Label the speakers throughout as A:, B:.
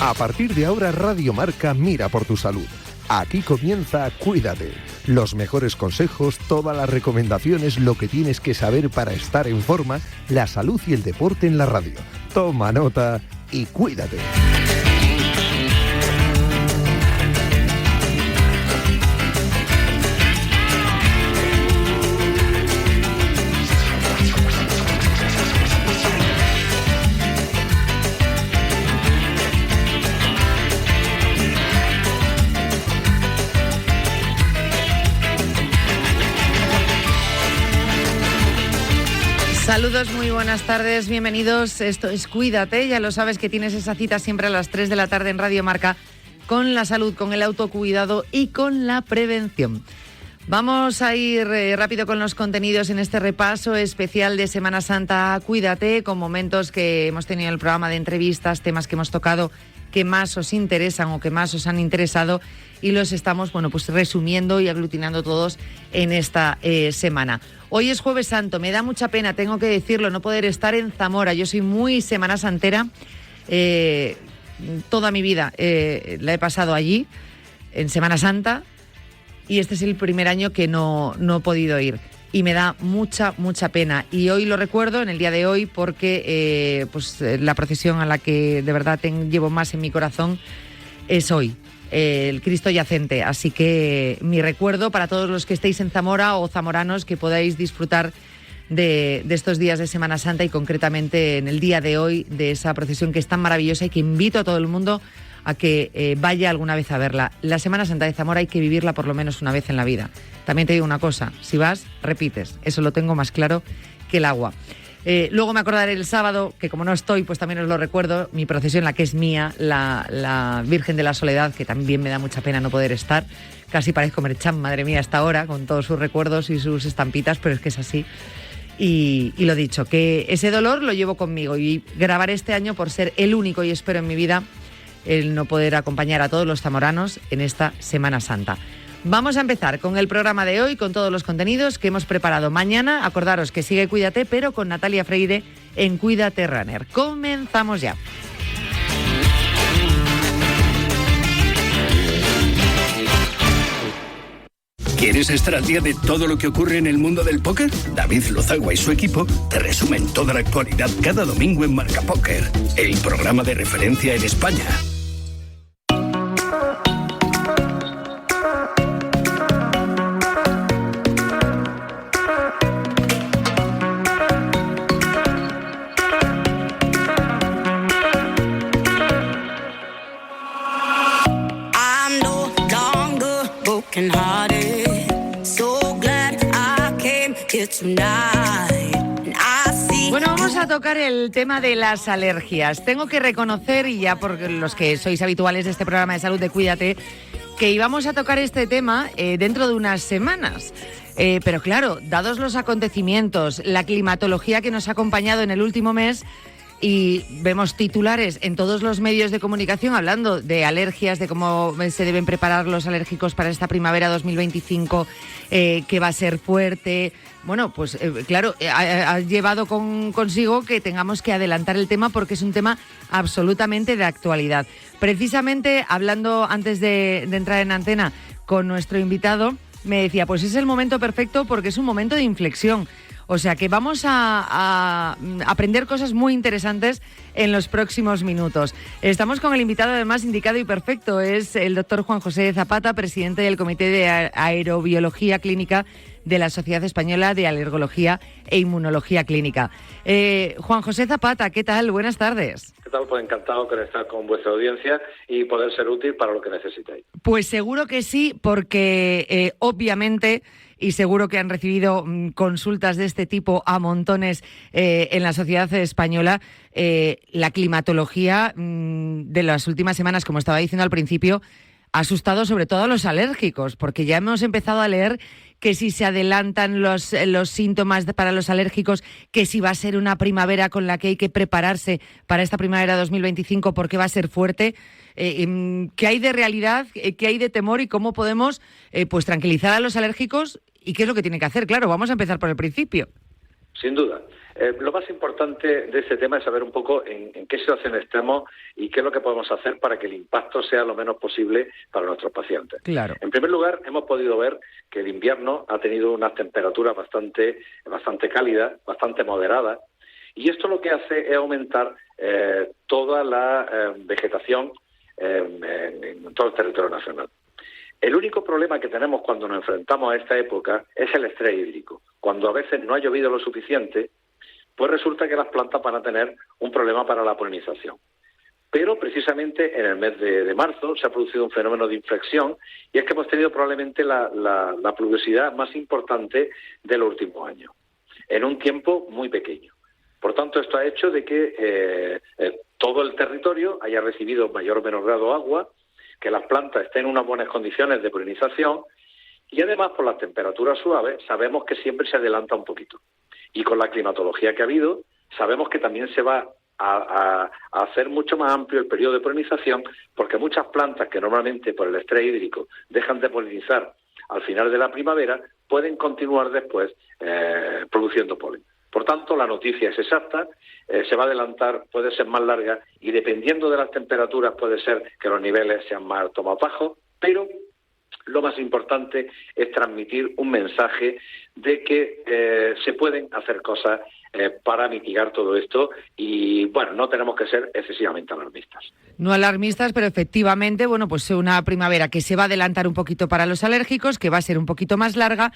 A: A partir de ahora, Radio Marca mira por tu salud. Aquí comienza Cuídate. Los mejores consejos, todas las recomendaciones, lo que tienes que saber para estar en forma, la salud y el deporte en la radio. Toma nota y cuídate.
B: Saludos, muy buenas tardes, bienvenidos. Esto es Cuídate, ya lo sabes que tienes esa cita siempre a las 3 de la tarde en Radio Marca con la salud, con el autocuidado y con la prevención. Vamos a ir rápido con los contenidos en este repaso especial de Semana Santa Cuídate, con momentos que hemos tenido en el programa de entrevistas, temas que hemos tocado que más os interesan o que más os han interesado y los estamos resumiendo y aglutinando todos en esta semana. Hoy es Jueves Santo, me da mucha pena, tengo que decirlo, no poder estar en Zamora. Yo soy muy semana santera, toda mi vida la he pasado allí, en Semana Santa, y este es el primer año que no he podido ir. Y me da mucha pena. Y hoy lo recuerdo, en el día de hoy, porque la procesión a la que de verdad llevo más en mi corazón es hoy, el Cristo Yacente. Así que mi recuerdo para todos los que estéis en Zamora o zamoranos, que podáis disfrutar de estos días de Semana Santa y concretamente en el día de hoy de esa procesión que es tan maravillosa y que invito a todo el mundo a que vaya alguna vez a verla. La Semana Santa de Zamora hay que vivirla por lo menos una vez en la vida. También te digo una cosa, si vas, repites. Eso lo tengo más claro que el agua. Luego me acordaré el sábado, que como no estoy, pues también os lo recuerdo, mi procesión, la que es mía, la Virgen de la Soledad, que también me da mucha pena no poder estar. Casi parezco Merchan, madre mía, hasta ahora, con todos sus recuerdos y sus estampitas, pero es que es así. Y lo dicho, que ese dolor lo llevo conmigo y grabaré este año por ser el único, y espero en mi vida, el no poder acompañar a todos los zamoranos en esta Semana Santa. Vamos a empezar con el programa de hoy, con todos los contenidos que hemos preparado. Mañana, acordaros que sigue Cuídate, pero con Natalia Freire en Cuídate Runner. Comenzamos ya.
C: ¿Quieres estar al día de todo lo que ocurre en el mundo del póker? David Lozagua y su equipo te resumen toda la actualidad cada domingo en Marca Póker, el programa de referencia en España.
B: Bueno, vamos a tocar el tema de las alergias. Tengo que reconocer, y ya por los que sois habituales de este programa de salud de Cuídate, que íbamos a tocar este tema dentro de unas semanas. Pero claro, dados los acontecimientos, la climatología que nos ha acompañado en el último mes, y vemos titulares en todos los medios de comunicación hablando de alergias, de cómo se deben preparar los alérgicos para esta primavera 2025, que va a ser fuerte. Bueno, pues claro, ha llevado consigo que tengamos que adelantar el tema porque es un tema absolutamente de actualidad. Precisamente, hablando antes de entrar en antena con nuestro invitado, me decía, pues es el momento perfecto porque es un momento de inflexión. O sea que vamos a aprender cosas muy interesantes en los próximos minutos. Estamos con el invitado además indicado y perfecto. Es el doctor Juan José Zapata, presidente del Comité de Aerobiología Clínica de la Sociedad Española de Alergología e Inmunología Clínica. Juan José Zapata, ¿qué tal? Buenas tardes.
D: ¿Qué tal? Pues encantado de estar con vuestra audiencia y poder ser útil para lo que necesitéis.
B: Pues seguro que sí, porque obviamente... Y seguro que han recibido consultas de este tipo a montones en la sociedad española. La climatología de las últimas semanas, como estaba diciendo al principio, ha asustado sobre todo a los alérgicos, porque ya hemos empezado a leer que si se adelantan los síntomas para los alérgicos, que si va a ser una primavera con la que hay que prepararse para esta primavera 2025 porque va a ser fuerte. ¿Qué hay de realidad, qué hay de temor y cómo podemos pues tranquilizar a los alérgicos y qué es lo que tienen que hacer? Claro, vamos a empezar por el principio.
D: Sin duda. Lo más importante de este tema es saber un poco en qué situación estamos y qué es lo que podemos hacer para que el impacto sea lo menos posible para nuestros pacientes.
B: Claro.
D: En primer lugar, hemos podido ver que el invierno ha tenido unas temperaturas bastante cálidas, bastante moderadas, y esto lo que hace es aumentar toda la vegetación en todo el territorio nacional. El único problema que tenemos cuando nos enfrentamos a esta época es el estrés hídrico. Cuando a veces no ha llovido lo suficiente, pues resulta que las plantas van a tener un problema para la polinización. Pero precisamente en el mes de marzo se ha producido un fenómeno de inflexión, y es que hemos tenido probablemente la pluviosidad más importante de los últimos años, en un tiempo muy pequeño. Por tanto, esto ha hecho de que todo el territorio haya recibido mayor o menor grado de agua, que las plantas estén en unas buenas condiciones de polinización, y además por las temperaturas suaves sabemos que siempre se adelanta un poquito. Y con la climatología que ha habido, sabemos que también se va a hacer mucho más amplio el periodo de polinización, porque muchas plantas que normalmente por el estrés hídrico dejan de polinizar al final de la primavera, pueden continuar después produciendo polen. Por tanto, la noticia es exacta, se va a adelantar, puede ser más larga, y dependiendo de las temperaturas puede ser que los niveles sean más altos o más bajos, pero lo más importante es transmitir un mensaje de que se pueden hacer cosas para mitigar todo esto, y bueno, no tenemos que ser excesivamente alarmistas.
B: No alarmistas, pero efectivamente, bueno, pues una primavera que se va a adelantar un poquito para los alérgicos, que va a ser un poquito más larga,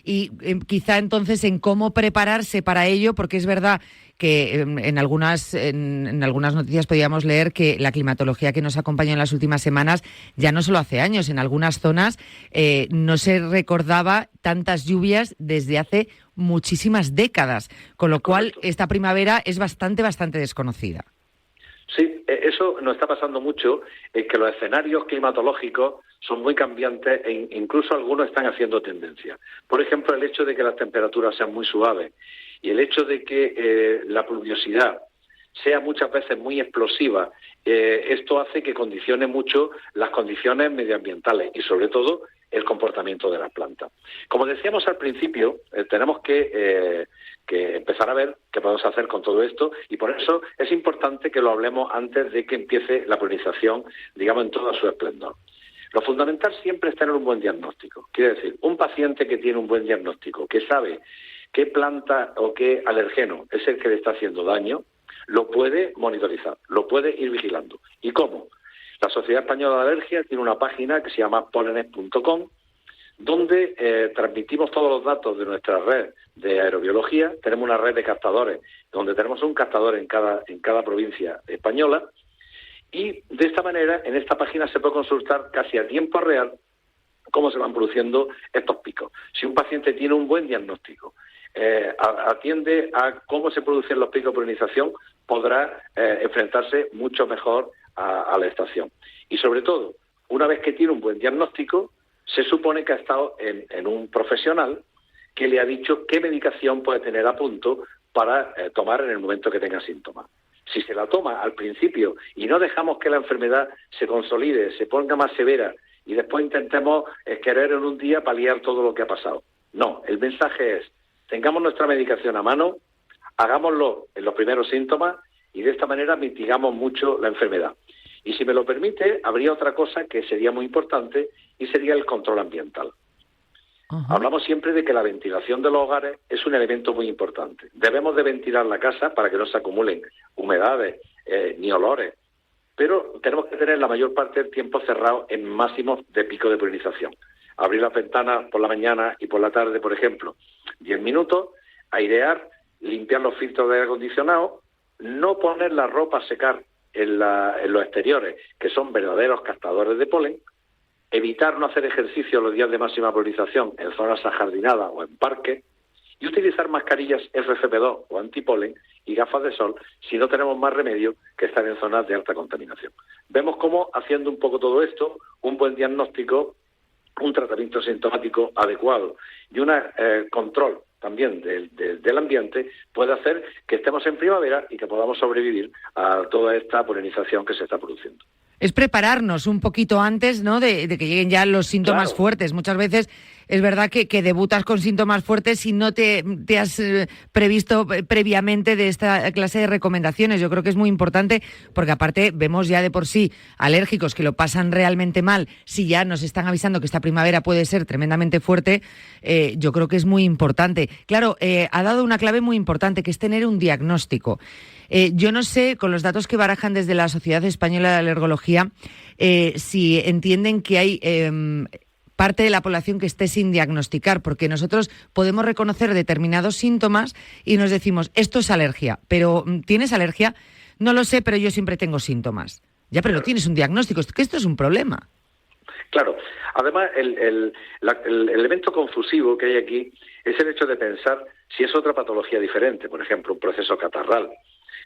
B: y quizá entonces en cómo prepararse para ello, porque es verdad que en algunas noticias podíamos leer que la climatología que nos acompañó en las últimas semanas ya no solo hace años, en algunas zonas no se recordaba tantas lluvias desde hace muchísimas décadas, con lo cual esta primavera es bastante desconocida.
D: Sí, eso nos está pasando mucho, que los escenarios climatológicos son muy cambiantes e incluso algunos están haciendo tendencia. Por ejemplo, el hecho de que las temperaturas sean muy suaves y el hecho de que la pluviosidad sea muchas veces muy explosiva, esto hace que condicione mucho las condiciones medioambientales y sobre todo el comportamiento de las plantas. Como decíamos al principio, tenemos que empezar a ver qué podemos hacer con todo esto, y por eso es importante que lo hablemos antes de que empiece la polinización, digamos, en todo su esplendor. Lo fundamental siempre es tener un buen diagnóstico. Quiere decir, un paciente que tiene un buen diagnóstico, que sabe qué planta o qué alergeno es el que le está haciendo daño, lo puede monitorizar, lo puede ir vigilando. ¿Y cómo? La Sociedad Española de Alergia tiene una página que se llama polenes.com, donde transmitimos todos los datos de nuestra red de aerobiología. Tenemos una red de captadores, donde tenemos un captador en cada provincia española, y de esta manera, en esta página se puede consultar casi a tiempo real cómo se van produciendo estos picos. Si un paciente tiene un buen diagnóstico, atiende a cómo se producen los picos de polinización, podrá enfrentarse mucho mejor a la estación. Y sobre todo, una vez que tiene un buen diagnóstico, se supone que ha estado en un profesional que le ha dicho qué medicación puede tener a punto para tomar en el momento que tenga síntomas. Si se la toma al principio y no dejamos que la enfermedad se consolide, se ponga más severa y después intentemos querer en un día paliar todo lo que ha pasado. No, el mensaje es, tengamos nuestra medicación a mano, hagámoslo en los primeros síntomas y de esta manera mitigamos mucho la enfermedad. Y si me lo permite, habría otra cosa que sería muy importante y sería el control ambiental. Hablamos siempre de que la ventilación de los hogares es un elemento muy importante. Debemos de ventilar la casa para que no se acumulen humedades ni olores, pero tenemos que tener la mayor parte del tiempo cerrado en máximos de pico de polinización. Abrir las ventanas por la mañana y por la tarde, por ejemplo, 10 minutos, airear, limpiar los filtros de aire acondicionado, no poner la ropa a secar en los exteriores, que son verdaderos captadores de polen, evitar no hacer ejercicio los días de máxima polinización en zonas ajardinadas o en parques, y utilizar mascarillas FFP2 o antipolen y gafas de sol si no tenemos más remedio que estar en zonas de alta contaminación. Vemos cómo, haciendo un poco todo esto, un buen diagnóstico, un tratamiento sintomático adecuado y un control también del ambiente puede hacer que estemos en primavera y que podamos sobrevivir a toda esta polinización que se está produciendo.
B: Es prepararnos un poquito antes, ¿no?, de que lleguen ya los síntomas fuertes. Muchas veces es verdad que debutas con síntomas fuertes y no te has previsto previamente de esta clase de recomendaciones. Yo creo que es muy importante porque aparte vemos ya de por sí alérgicos que lo pasan realmente mal. Si ya nos están avisando que esta primavera puede ser tremendamente fuerte, yo creo que es muy importante. Claro, ha dado una clave muy importante, que es tener un diagnóstico. Yo no sé, con los datos que barajan desde la Sociedad Española de Alergología, si entienden que hay parte de la población que esté sin diagnosticar, porque nosotros podemos reconocer determinados síntomas y nos decimos, esto es alergia, pero ¿tienes alergia? No lo sé, pero yo siempre tengo síntomas. Ya, pero no tienes un diagnóstico, que esto es un problema.
D: Claro. Además, el elemento confusivo que hay aquí es el hecho de pensar si es otra patología diferente, por ejemplo, un proceso catarral,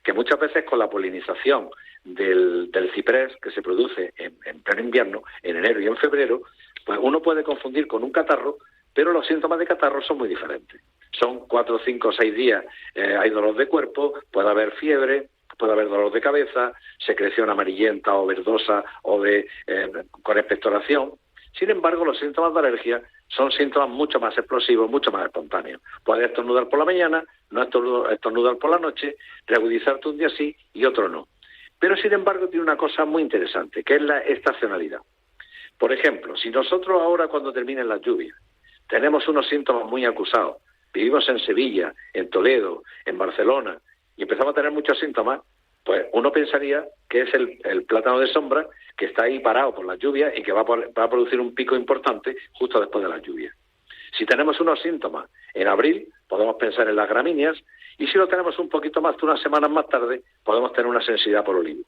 D: que muchas veces con la polinización del ciprés que se produce en pleno invierno, en enero y en febrero, pues uno puede confundir con un catarro, pero los síntomas de catarro son muy diferentes. Son 4, 5, 6 días, hay dolor de cuerpo, puede haber fiebre, puede haber dolor de cabeza, secreción amarillenta o verdosa o con expectoración. Sin embargo, los síntomas de alergia son síntomas mucho más explosivos, mucho más espontáneos. Puedes estornudar por la mañana, no estornudar por la noche, reagudizarte un día sí y otro no. Pero, sin embargo, tiene una cosa muy interesante, que es la estacionalidad. Por ejemplo, si nosotros ahora, cuando terminen las lluvias, tenemos unos síntomas muy acusados, vivimos en Sevilla, en Toledo, en Barcelona, y empezamos a tener muchos síntomas, pues uno pensaría que es el plátano de sombra que está ahí parado por las lluvias y que va a producir un pico importante justo después de las lluvias. Si tenemos unos síntomas en abril, podemos pensar en las gramíneas, y si lo tenemos un poquito más de unas semanas más tarde, podemos tener una sensibilidad por olivo.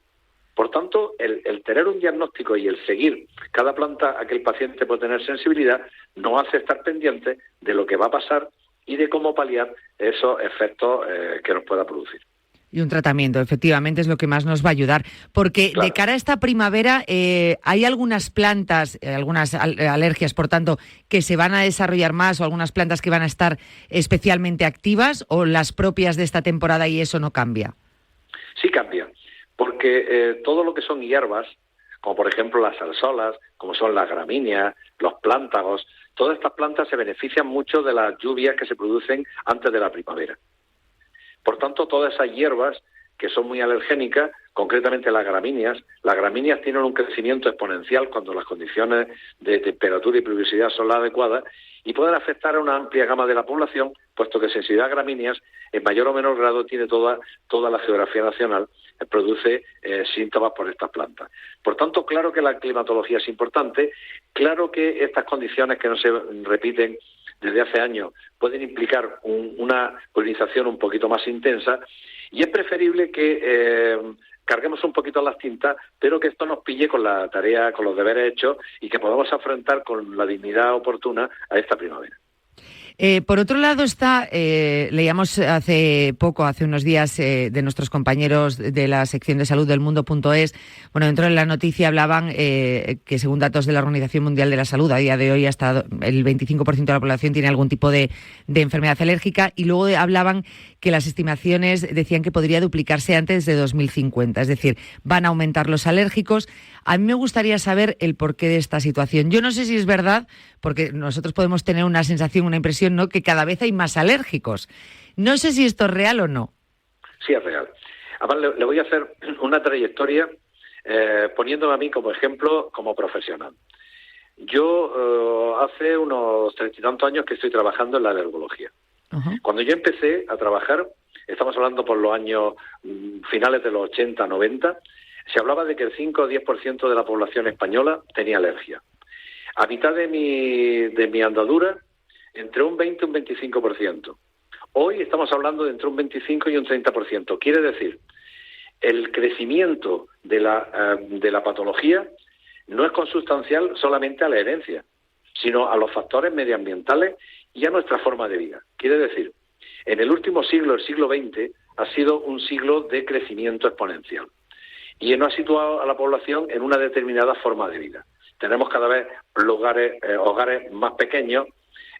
D: Por tanto, el tener un diagnóstico y el seguir cada planta a que el paciente puede tener sensibilidad nos hace estar pendientes de lo que va a pasar y de cómo paliar esos efectos que nos pueda producir.
B: Y un tratamiento, efectivamente, es lo que más nos va a ayudar. Porque claro, de cara a esta primavera hay algunas plantas, algunas alergias, por tanto, que se van a desarrollar más, o algunas plantas que van a estar especialmente activas, o las propias de esta temporada, y eso no cambia.
D: Sí cambia, porque todo lo que son hierbas, como por ejemplo las salsolas, como son las gramíneas, los plántanos, todas estas plantas se benefician mucho de las lluvias que se producen antes de la primavera. Por tanto, todas esas hierbas que son muy alergénicas, concretamente las gramíneas tienen un crecimiento exponencial cuando las condiciones de temperatura y pluviosidad son las adecuadas y pueden afectar a una amplia gama de la población, puesto que sensibilidad a gramíneas en mayor o menor grado tiene toda la geografía nacional, produce síntomas por estas plantas. Por tanto, claro que la climatología es importante, claro que estas condiciones que no se repiten desde hace años pueden implicar una polinización un poquito más intensa, y es preferible que carguemos un poquito las tintas, pero que esto nos pille con la tarea, con los deberes hechos, y que podamos afrontar con la dignidad oportuna a esta primavera.
B: Por otro lado leíamos hace unos días, de nuestros compañeros de la sección de salud del mundo.es, dentro de la noticia hablaban que según datos de la Organización Mundial de la Salud, a día de hoy hasta el 25% de la población tiene algún tipo de enfermedad alérgica, y luego hablaban que las estimaciones decían que podría duplicarse antes de 2050, es decir, van a aumentar los alérgicos. A mí me gustaría saber el porqué de esta situación. Yo no sé si es verdad, porque nosotros podemos tener una sensación, una impresión, ¿no?, que cada vez hay más alérgicos. No sé si esto es real o no.
D: Sí, es real. Además, le voy a hacer una trayectoria poniéndome a mí como ejemplo, como profesional. Yo hace unos 30 y tantos años que estoy trabajando en la alergología. Uh-huh. Cuando yo empecé a trabajar, estamos hablando por los años finales de los 80, 90, se hablaba de que el 5 o 10% de la población española tenía alergia. A mitad de mi andadura, entre un 20 y un 25%. Hoy estamos hablando de entre un 25 y un 30%. Quiere decir, el crecimiento de la patología no es consustancial solamente a la herencia, sino a los factores medioambientales y a nuestra forma de vida. Quiere decir, en el último siglo, el siglo XX, ha sido un siglo de crecimiento exponencial. Y nos ha situado a la población en una determinada forma de vida. Tenemos cada vez hogares más pequeños,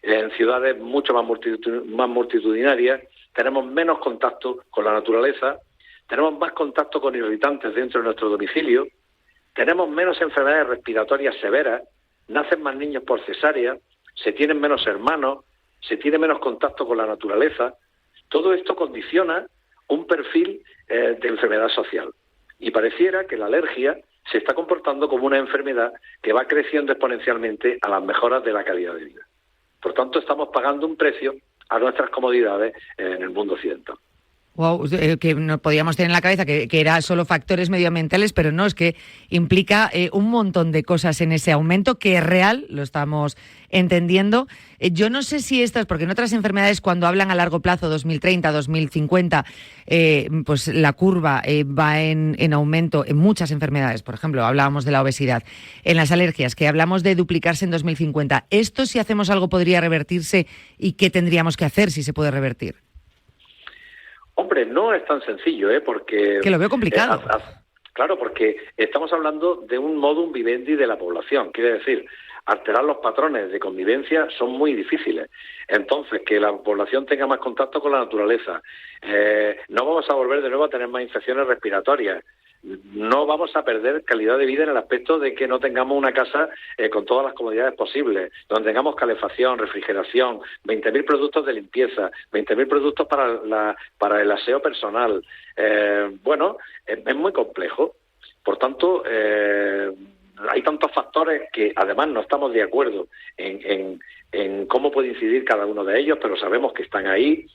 D: en ciudades mucho más multitudinarias, tenemos menos contacto con la naturaleza, tenemos más contacto con irritantes dentro de nuestro domicilio, tenemos menos enfermedades respiratorias severas, nacen más niños por cesárea, se tienen menos hermanos, se tiene menos contacto con la naturaleza. Todo esto condiciona un perfil de enfermedad social. Y pareciera que la alergia se está comportando como una enfermedad que va creciendo exponencialmente a las mejoras de la calidad de vida. Por tanto, estamos pagando un precio a nuestras comodidades en el mundo occidental.
B: Wow, que nos podíamos tener en la cabeza que era solo factores medioambientales, pero no, es que implica un montón de cosas en ese aumento que es real, lo estamos entendiendo. Yo no sé si estas, porque en otras enfermedades cuando hablan a largo plazo, 2030, 2050, pues la curva va en aumento en muchas enfermedades. Por ejemplo, hablábamos de la obesidad. En las alergias, que hablamos de duplicarse en 2050. ¿Esto, si hacemos algo, podría revertirse? ¿Y qué tendríamos que hacer si se puede revertir?
D: Hombre, no es tan sencillo, porque...
B: Que lo veo complicado.
D: Claro, porque estamos hablando de un modum vivendi de la población. Quiere decir, alterar los patrones de convivencia son muy difíciles. Entonces, que la población tenga más contacto con la naturaleza. No vamos a volver de nuevo a tener más infecciones respiratorias. No vamos a perder calidad de vida en el aspecto de que no tengamos una casa con todas las comodidades posibles, donde tengamos calefacción, refrigeración, 20.000 productos de limpieza, 20.000 productos para el aseo personal. Es muy complejo. Por tanto, hay tantos factores que además no estamos de acuerdo en cómo puede incidir cada uno de ellos, pero sabemos que están ahí.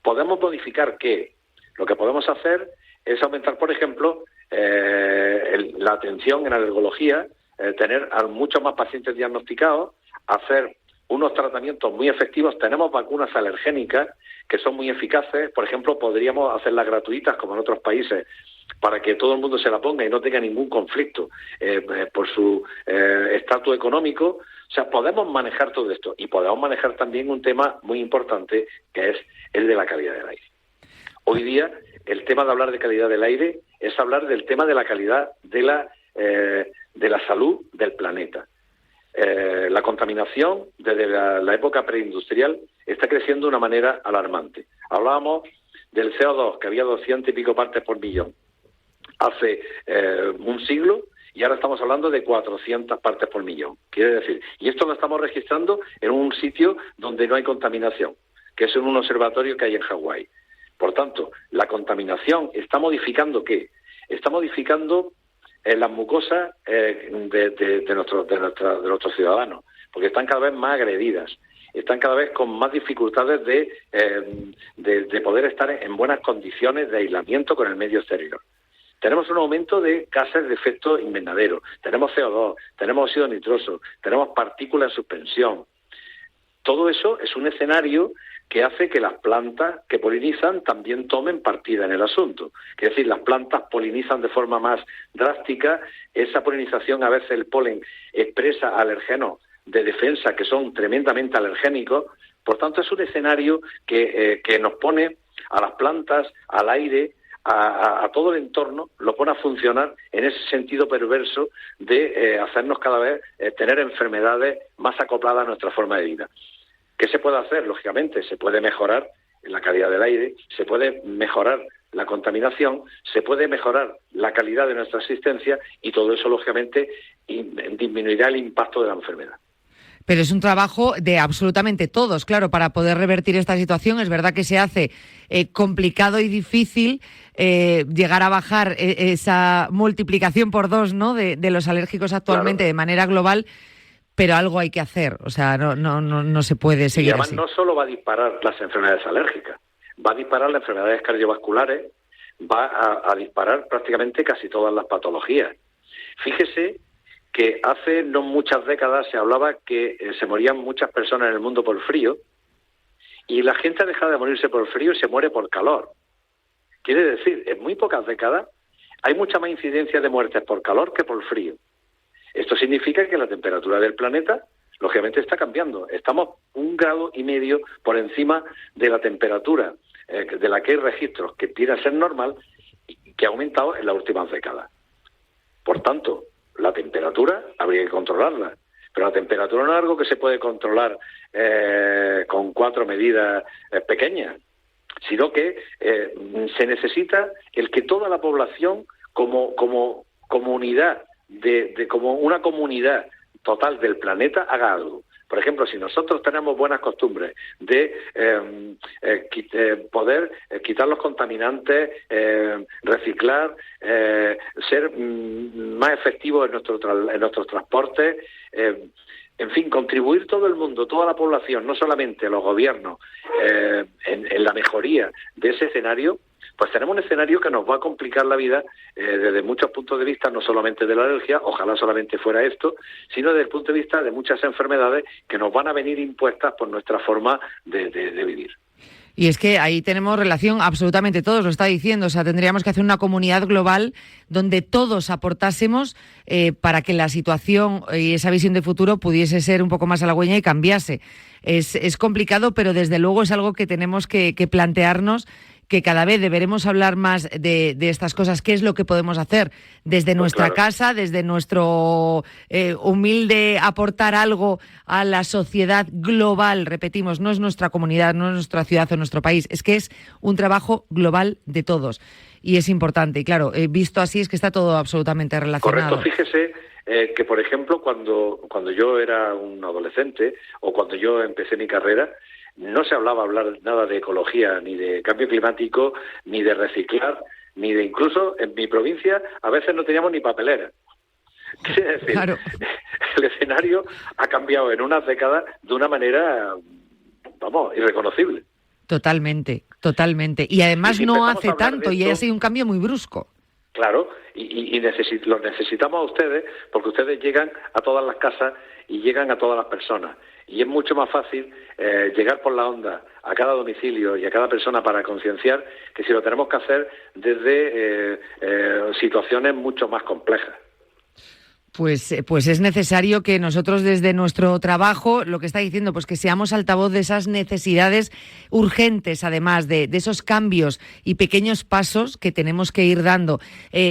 D: ¿Podemos modificar qué? Lo que podemos hacer es aumentar, por ejemplo, la atención en alergología, tener a muchos más pacientes diagnosticados, hacer unos tratamientos muy efectivos. Tenemos vacunas alergénicas que son muy eficaces. Por ejemplo, podríamos hacerlas gratuitas, como en otros países, para que todo el mundo se la ponga y no tenga ningún conflicto por su estatus económico. O sea, podemos manejar todo esto y podemos manejar también un tema muy importante, que es el de la calidad del aire. Hoy día, el tema de hablar de calidad del aire es hablar del tema de la calidad de la salud del planeta. La contaminación desde la época preindustrial está creciendo de una manera alarmante. Hablábamos del CO2, que había 200 y pico partes por millón hace un siglo, y ahora estamos hablando de 400 partes por millón. Quiere decir, y esto lo estamos registrando en un sitio donde no hay contaminación, que es en un observatorio que hay en Hawái. Por tanto, la contaminación está modificando ¿qué? Está modificando las mucosas de nuestros ciudadanos, porque están cada vez más agredidas, están cada vez con más dificultades de poder estar en buenas condiciones de aislamiento con el medio exterior. Tenemos un aumento de gases de efecto invernadero, tenemos CO2, tenemos óxido nitroso, tenemos partículas en suspensión. Todo eso es un escenario que hace que las plantas que polinizan también tomen partida en el asunto. Es decir, las plantas polinizan de forma más drástica. Esa polinización, a veces el polen expresa alergenos de defensa que son tremendamente alergénicos. Por tanto, es un escenario que nos pone a las plantas, al aire, a todo el entorno, lo pone a funcionar en ese sentido perverso de hacernos cada vez tener enfermedades más acopladas a nuestra forma de vida. ¿Qué se puede hacer? Lógicamente, se puede mejorar la calidad del aire, se puede mejorar la contaminación, se puede mejorar la calidad de nuestra existencia y todo eso, lógicamente, disminuirá el impacto de la enfermedad.
B: Pero es un trabajo de absolutamente todos, claro, para poder revertir esta situación. Es verdad que se hace complicado y difícil llegar a bajar esa multiplicación por 2, ¿no?, de los alérgicos actualmente, claro, de manera global. Pero algo hay que hacer, o sea, no se puede seguir así. Y
D: además no solo va a disparar las enfermedades alérgicas, va a disparar las enfermedades cardiovasculares, va a disparar prácticamente casi todas las patologías. Fíjese que hace no muchas décadas se hablaba que se morían muchas personas en el mundo por frío, y la gente ha dejado de morirse por frío y se muere por calor. Quiere decir, en muy pocas décadas hay mucha más incidencia de muertes por calor que por frío. Esto significa que la temperatura del planeta, lógicamente, está cambiando. Estamos 1,5 grados por encima de la temperatura de la que hay registros que tiene a ser normal y que ha aumentado en las últimas décadas. Por tanto, la temperatura habría que controlarla. Pero la temperatura no es algo que se puede controlar con 4 medidas pequeñas, sino que se necesita el que toda la población como unidad, como una comunidad total del planeta haga algo. Por ejemplo, si nosotros tenemos buenas costumbres de poder quitar los contaminantes, reciclar, ser más efectivos en nuestros transportes, en fin, contribuir todo el mundo, toda la población, no solamente los gobiernos, en la mejoría de ese escenario, pues tenemos un escenario que nos va a complicar la vida desde muchos puntos de vista, no solamente de la alergia, ojalá solamente fuera esto, sino desde el punto de vista de muchas enfermedades que nos van a venir impuestas por nuestra forma de vivir.
B: Y es que ahí tenemos relación absolutamente todos, lo está diciendo, o sea, tendríamos que hacer una comunidad global donde todos aportásemos para que la situación y esa visión de futuro pudiese ser un poco más halagüeña y cambiase. Es complicado, pero desde luego es algo que tenemos que plantearnos, que cada vez deberemos hablar más de estas cosas, qué es lo que podemos hacer desde nuestra casa, desde nuestro humilde aportar algo a la sociedad global. Repetimos, no es nuestra comunidad, no es nuestra ciudad o nuestro país, es que es un trabajo global de todos y es importante. Y claro, visto así es que está todo absolutamente relacionado.
D: Correcto, fíjese que, por ejemplo, cuando yo era un adolescente o cuando yo empecé mi carrera, no se hablaba nada de ecología, ni de cambio climático, ni de reciclar, ni de incluso en mi provincia a veces no teníamos ni papelera. Es decir, claro, el escenario ha cambiado en unas décadas de una manera, irreconocible.
B: Totalmente. Y además
D: si
B: no hace tanto
D: esto,
B: y ha sido un cambio muy brusco.
D: Claro, y los necesitamos a ustedes porque ustedes llegan a todas las casas y llegan a todas las personas. Y es mucho más fácil llegar por la onda a cada domicilio y a cada persona para concienciar que si lo tenemos que hacer desde situaciones mucho más complejas.
B: Pues es necesario que nosotros desde nuestro trabajo, lo que está diciendo, pues que seamos altavoz de esas necesidades urgentes, además de esos cambios y pequeños pasos que tenemos que ir dando.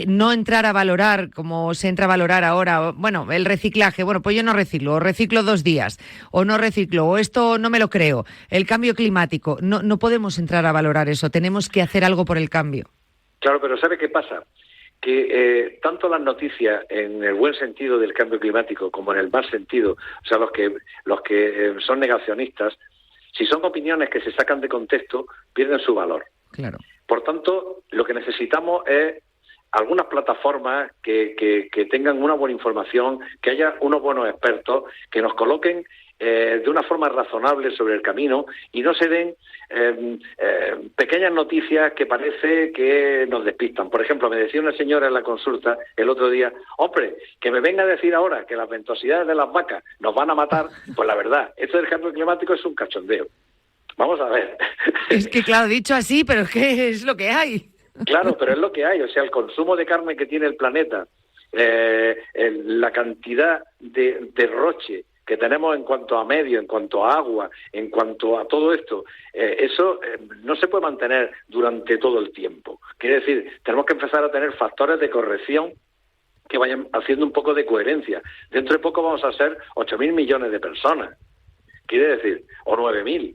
B: No entrar a valorar, como se entra a valorar ahora, el reciclaje, pues yo no reciclo, o reciclo 2 días, o no reciclo, o esto no me lo creo. El cambio climático, no podemos entrar a valorar eso, tenemos que hacer algo por el cambio.
D: Claro, pero ¿sabe qué pasa? Que tanto las noticias en el buen sentido del cambio climático como en el mal sentido, o sea, los que son negacionistas, si son opiniones que se sacan de contexto, pierden su valor.
B: Claro.
D: Por tanto, lo que necesitamos es algunas plataformas que tengan una buena información, que haya unos buenos expertos, que nos coloquen de una forma razonable sobre el camino y no se den pequeñas noticias que parece que nos despistan. Por ejemplo, me decía una señora en la consulta el otro día, hombre, que me venga a decir ahora que las ventosidades de las vacas nos van a matar, pues la verdad, esto del cambio climático es un cachondeo. Vamos a ver.
B: Es que claro, dicho así, pero es que es lo que hay.
D: Claro, pero es lo que hay, o sea, el consumo de carne que tiene el planeta, la cantidad de derroche que tenemos en cuanto a medio, en cuanto a agua, en cuanto a todo esto, eso no se puede mantener durante todo el tiempo. Quiere decir, tenemos que empezar a tener factores de corrección que vayan haciendo un poco de coherencia. Dentro de poco vamos a ser 8.000 millones de personas, quiere decir, o 9.000.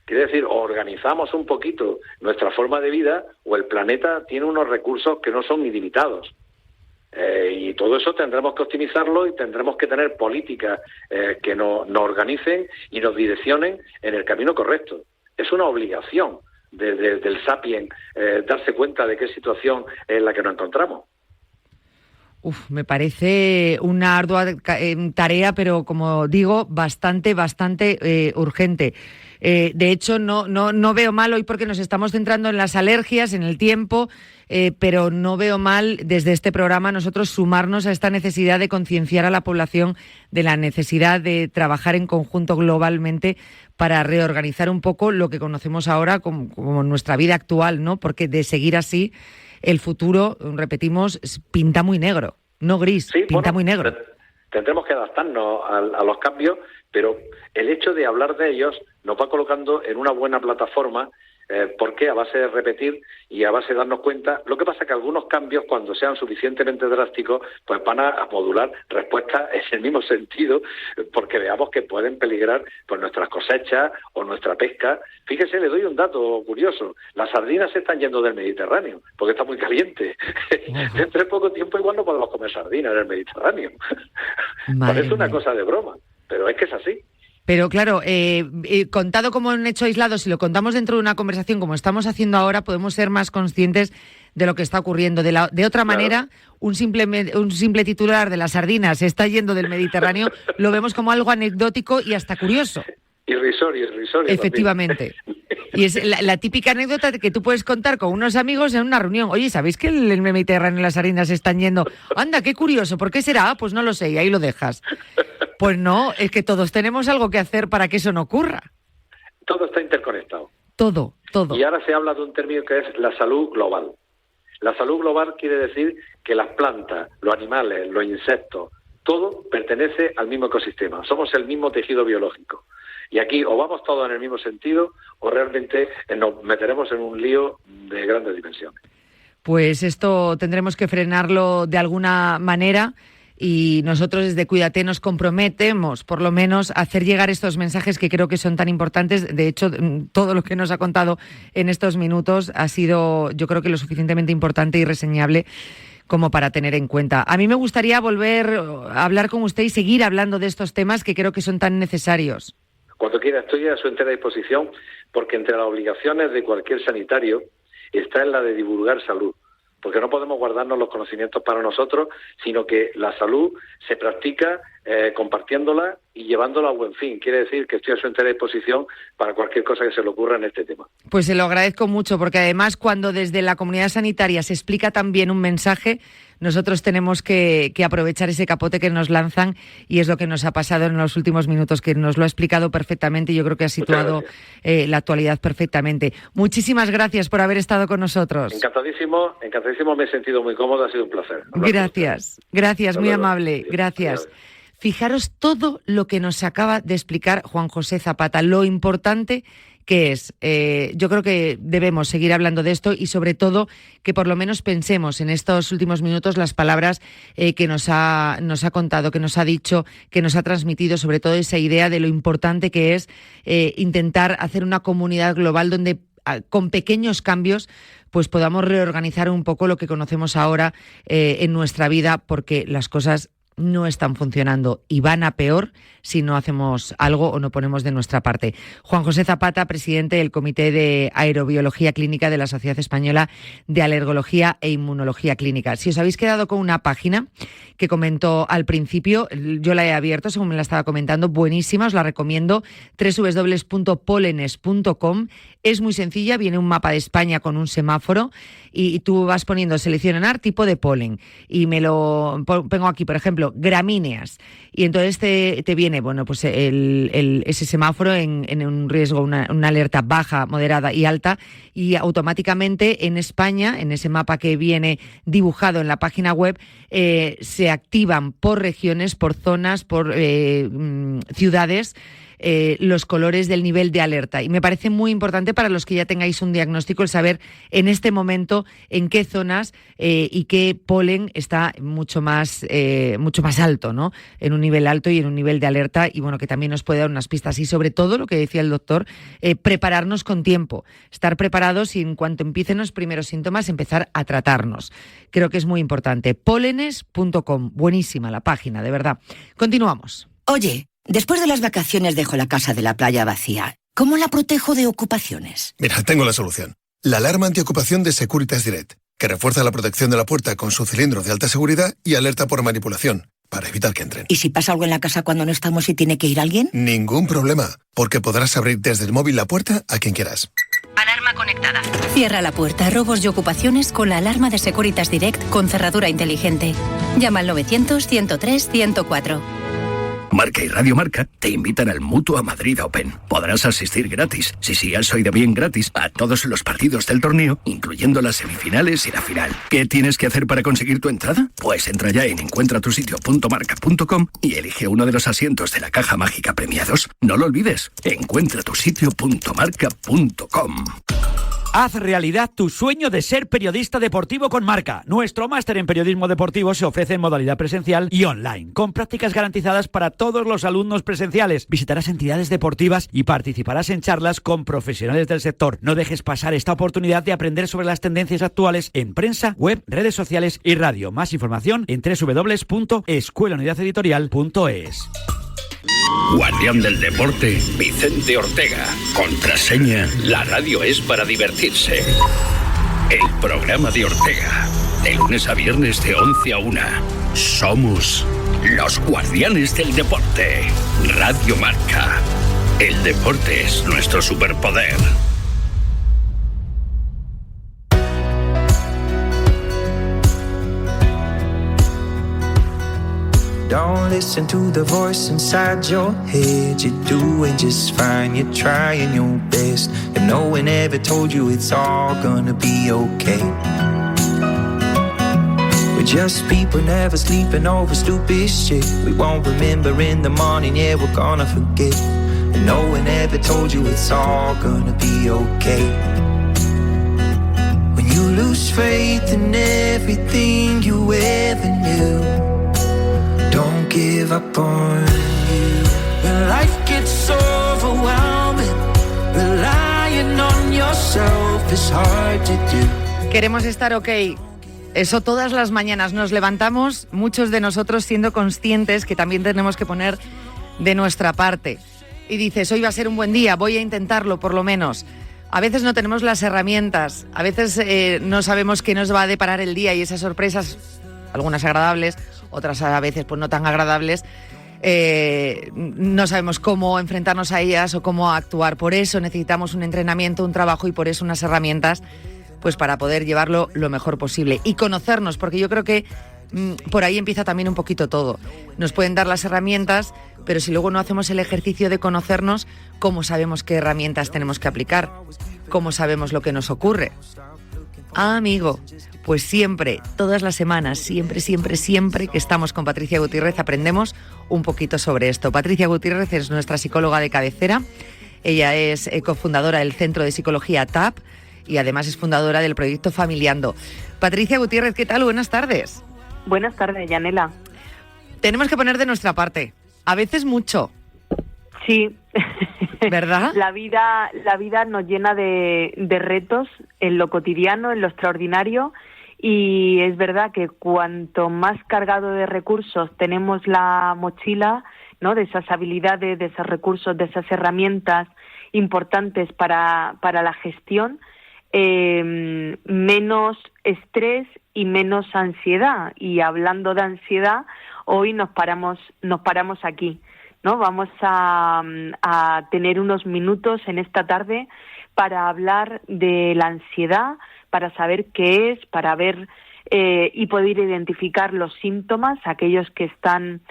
D: Quiere decir, o organizamos un poquito nuestra forma de vida o el planeta tiene unos recursos que no son ilimitados. Y todo eso tendremos que optimizarlo y tendremos que tener políticas que nos organicen y nos direccionen en el camino correcto. Es una obligación del Sapiens darse cuenta de qué situación es la que nos encontramos.
B: Me parece una ardua tarea, pero como digo, bastante urgente. De hecho, no veo mal hoy porque nos estamos centrando en las alergias, en el tiempo, pero no veo mal desde este programa nosotros sumarnos a esta necesidad de concienciar a la población de la necesidad de trabajar en conjunto globalmente para reorganizar un poco lo que conocemos ahora como nuestra vida actual, ¿no? Porque de seguir así, el futuro, repetimos, pinta muy negro, no gris, sí, pinta muy negro.
D: Tendremos que adaptarnos a los cambios, pero el hecho de hablar de ellos nos va colocando en una buena plataforma, porque a base de repetir y a base de darnos cuenta, lo que pasa es que algunos cambios, cuando sean suficientemente drásticos, pues van a modular respuestas en el mismo sentido, porque veamos que pueden peligrar pues nuestras cosechas o nuestra pesca. Fíjese, le doy un dato curioso, las sardinas se están yendo del Mediterráneo, porque está muy caliente. Dentro de poco tiempo igual no podemos comer sardinas en el Mediterráneo. Parece una cosa de broma, pero es que es así.
B: Pero claro, contado como un hecho aislado, si lo contamos dentro de una conversación como estamos haciendo ahora, podemos ser más conscientes de lo que está ocurriendo. De otra manera, un simple titular de las sardinas se está yendo del Mediterráneo, lo vemos como algo anecdótico y hasta curioso.
D: Irrisorio.
B: Efectivamente. Y es la típica anécdota que tú puedes contar con unos amigos en una reunión. Oye, ¿sabéis que el Mediterráneo y las sardinas se están yendo? Anda, qué curioso, ¿por qué será? Pues no lo sé, y ahí lo dejas. Pues no, es que todos tenemos algo que hacer para que eso no ocurra.
D: Todo está interconectado.
B: Todo.
D: Y ahora se habla de un término que es la salud global. La salud global quiere decir que las plantas, los animales, los insectos, todo pertenece al mismo ecosistema. Somos el mismo tejido biológico. Y aquí o vamos todos en el mismo sentido o realmente nos meteremos en un lío de grandes dimensiones.
B: Pues esto tendremos que frenarlo de alguna manera y nosotros desde Cuídate nos comprometemos por lo menos a hacer llegar estos mensajes que creo que son tan importantes. De hecho, todo lo que nos ha contado en estos minutos ha sido, yo creo que lo suficientemente importante y reseñable como para tener en cuenta. A mí me gustaría volver a hablar con usted y seguir hablando de estos temas que creo que son tan necesarios.
D: Cuando quiera, estoy a su entera disposición, porque entre las obligaciones de cualquier sanitario está en la de divulgar salud, porque no podemos guardarnos los conocimientos para nosotros, sino que la salud se practica compartiéndola y llevándola a buen fin. Quiere decir que estoy a su entera disposición para cualquier cosa que se le ocurra en este tema.
B: Pues se lo agradezco mucho, porque además cuando desde la comunidad sanitaria se explica también un mensaje, nosotros tenemos que aprovechar ese capote que nos lanzan y es lo que nos ha pasado en los últimos minutos, que nos lo ha explicado perfectamente y yo creo que ha situado la actualidad perfectamente. Muchísimas gracias por haber estado con nosotros.
D: Encantadísimo, me he sentido muy cómodo, ha sido un placer.
B: Gracias, muy amable, gracias. Fijaros todo lo que nos acaba de explicar Juan José Zapata, lo importante que es. Yo creo que debemos seguir hablando de esto y sobre todo que por lo menos pensemos en estos últimos minutos las palabras que nos ha contado, que nos ha dicho, que nos ha transmitido, sobre todo esa idea de lo importante que es intentar hacer una comunidad global donde con pequeños cambios pues podamos reorganizar un poco lo que conocemos ahora en nuestra vida, porque las cosas no están funcionando y van a peor si no hacemos algo o no ponemos de nuestra parte. Juan José Zapata, presidente del Comité de Aerobiología Clínica de la Sociedad Española de Alergología e Inmunología Clínica. Si os habéis quedado con una página que comentó al principio, yo la he abierto según me la estaba comentando, buenísima, os la recomiendo, www.polenes.com. Es muy sencilla, viene un mapa de España con un semáforo y tú vas poniendo seleccionar tipo de polen y me lo pongo aquí, por ejemplo, gramíneas, y entonces te viene, bueno, pues ese semáforo en un riesgo, una alerta baja, moderada y alta, y automáticamente en España, en ese mapa que viene dibujado en la página web, se activan por regiones, por zonas, por ciudades, los colores del nivel de alerta. Y me parece muy importante para los que ya tengáis un diagnóstico el saber en este momento en qué zonas y qué polen está mucho más alto, ¿no? En un nivel alto y en un nivel de alerta, y bueno, que también nos puede dar unas pistas. Y sobre todo, lo que decía el doctor, prepararnos con tiempo, estar preparados y en cuanto empiecen los primeros síntomas empezar a tratarnos. Creo que es muy importante. Polenes.com, buenísima la página, de verdad. Continuamos.
E: Oye, después de las vacaciones dejo la casa de la playa vacía. ¿Cómo la protejo de ocupaciones?
F: Mira, tengo la solución. La alarma antiocupación de Securitas Direct, que refuerza la protección de la puerta con su cilindro de alta seguridad y alerta por manipulación, para evitar que entren.
E: ¿Y si pasa algo en la casa cuando no estamos y tiene que ir alguien?
F: Ningún problema, porque podrás abrir desde el móvil la puerta a quien quieras.
E: Alarma conectada.
G: Cierra la puerta a robos y ocupaciones con la alarma de Securitas Direct con cerradura inteligente. Llama al 900-103-104.
C: Marca y Radio Marca te invitan al Mutua Madrid Open. Podrás asistir gratis, si has oído bien gratis, a todos los partidos del torneo, incluyendo las semifinales y la final. ¿Qué tienes que hacer para conseguir tu entrada? Pues entra ya en encuentratusitio.marca.com y elige uno de los asientos de la caja mágica premiados. No lo olvides, encuentratusitio.marca.com.
H: Haz realidad tu sueño de ser periodista deportivo con Marca. Nuestro máster en periodismo deportivo se ofrece en modalidad presencial y online, con prácticas garantizadas para todos los alumnos presenciales. Visitarás entidades deportivas y participarás en charlas con profesionales del sector. No dejes pasar esta oportunidad de aprender sobre las tendencias actuales en prensa, web, redes sociales y radio. Más información en www.escuelaunidadeditorial.es.
C: Guardián del deporte, Vicente Ortega. Contraseña, la radio es para divertirse. El programa de Ortega, de lunes a viernes de 11 a 1. Somos los Guardianes del Deporte. Radio Marca. El deporte es nuestro superpoder.
I: Don't listen to the voice inside your head. You're doing just fine, you're trying your best, and no one ever told you it's all gonna be okay. We're just people never sleeping over stupid shit. We won't remember in the morning, yeah, we're gonna forget. And no one ever told you it's all gonna be okay. When you lose faith in everything you ever knew, don't give up on you. When life gets overwhelming, relying on yourself is hard to do.
B: Queremos estar ok. Eso todas las mañanas nos levantamos, muchos de nosotros siendo conscientes que también tenemos que poner de nuestra parte. Y dices, hoy va a ser un buen día, voy a intentarlo por lo menos. A veces no tenemos las herramientas, a veces no sabemos qué nos va a deparar el día y esas sorpresas, algunas agradables, otras a veces pues no tan agradables, no sabemos cómo enfrentarnos a ellas o cómo actuar. Por eso necesitamos un entrenamiento, un trabajo y por eso unas herramientas pues para poder llevarlo lo mejor posible y conocernos, porque yo creo que por ahí empieza también un poquito todo. Nos pueden dar las herramientas, pero si luego no hacemos el ejercicio de conocernos, ¿cómo sabemos qué herramientas tenemos que aplicar? ¿Cómo sabemos lo que nos ocurre? Ah, amigo, pues siempre, todas las semanas, siempre que estamos con Patricia Gutiérrez aprendemos un poquito sobre esto. Patricia Gutiérrez es nuestra psicóloga de cabecera, ella es cofundadora del Centro de Psicología TAP y además es fundadora del proyecto Familiando. Patricia Gutiérrez, ¿qué tal? Buenas tardes.
J: Buenas tardes, Yanela.
B: Tenemos que poner de nuestra parte, a veces mucho.
J: Sí.
B: ¿Verdad?
J: La vida nos llena de retos en lo cotidiano, en lo extraordinario, y es verdad que cuanto más cargado de recursos tenemos la mochila, ¿no?, de esas habilidades, de esos recursos, de esas herramientas importantes para la gestión, menos estrés y menos ansiedad. Y hablando de ansiedad, hoy nos paramos aquí, ¿no? Vamos a tener unos minutos en esta tarde para hablar de la ansiedad, para saber qué es, para ver y poder identificar los síntomas, aquellos que están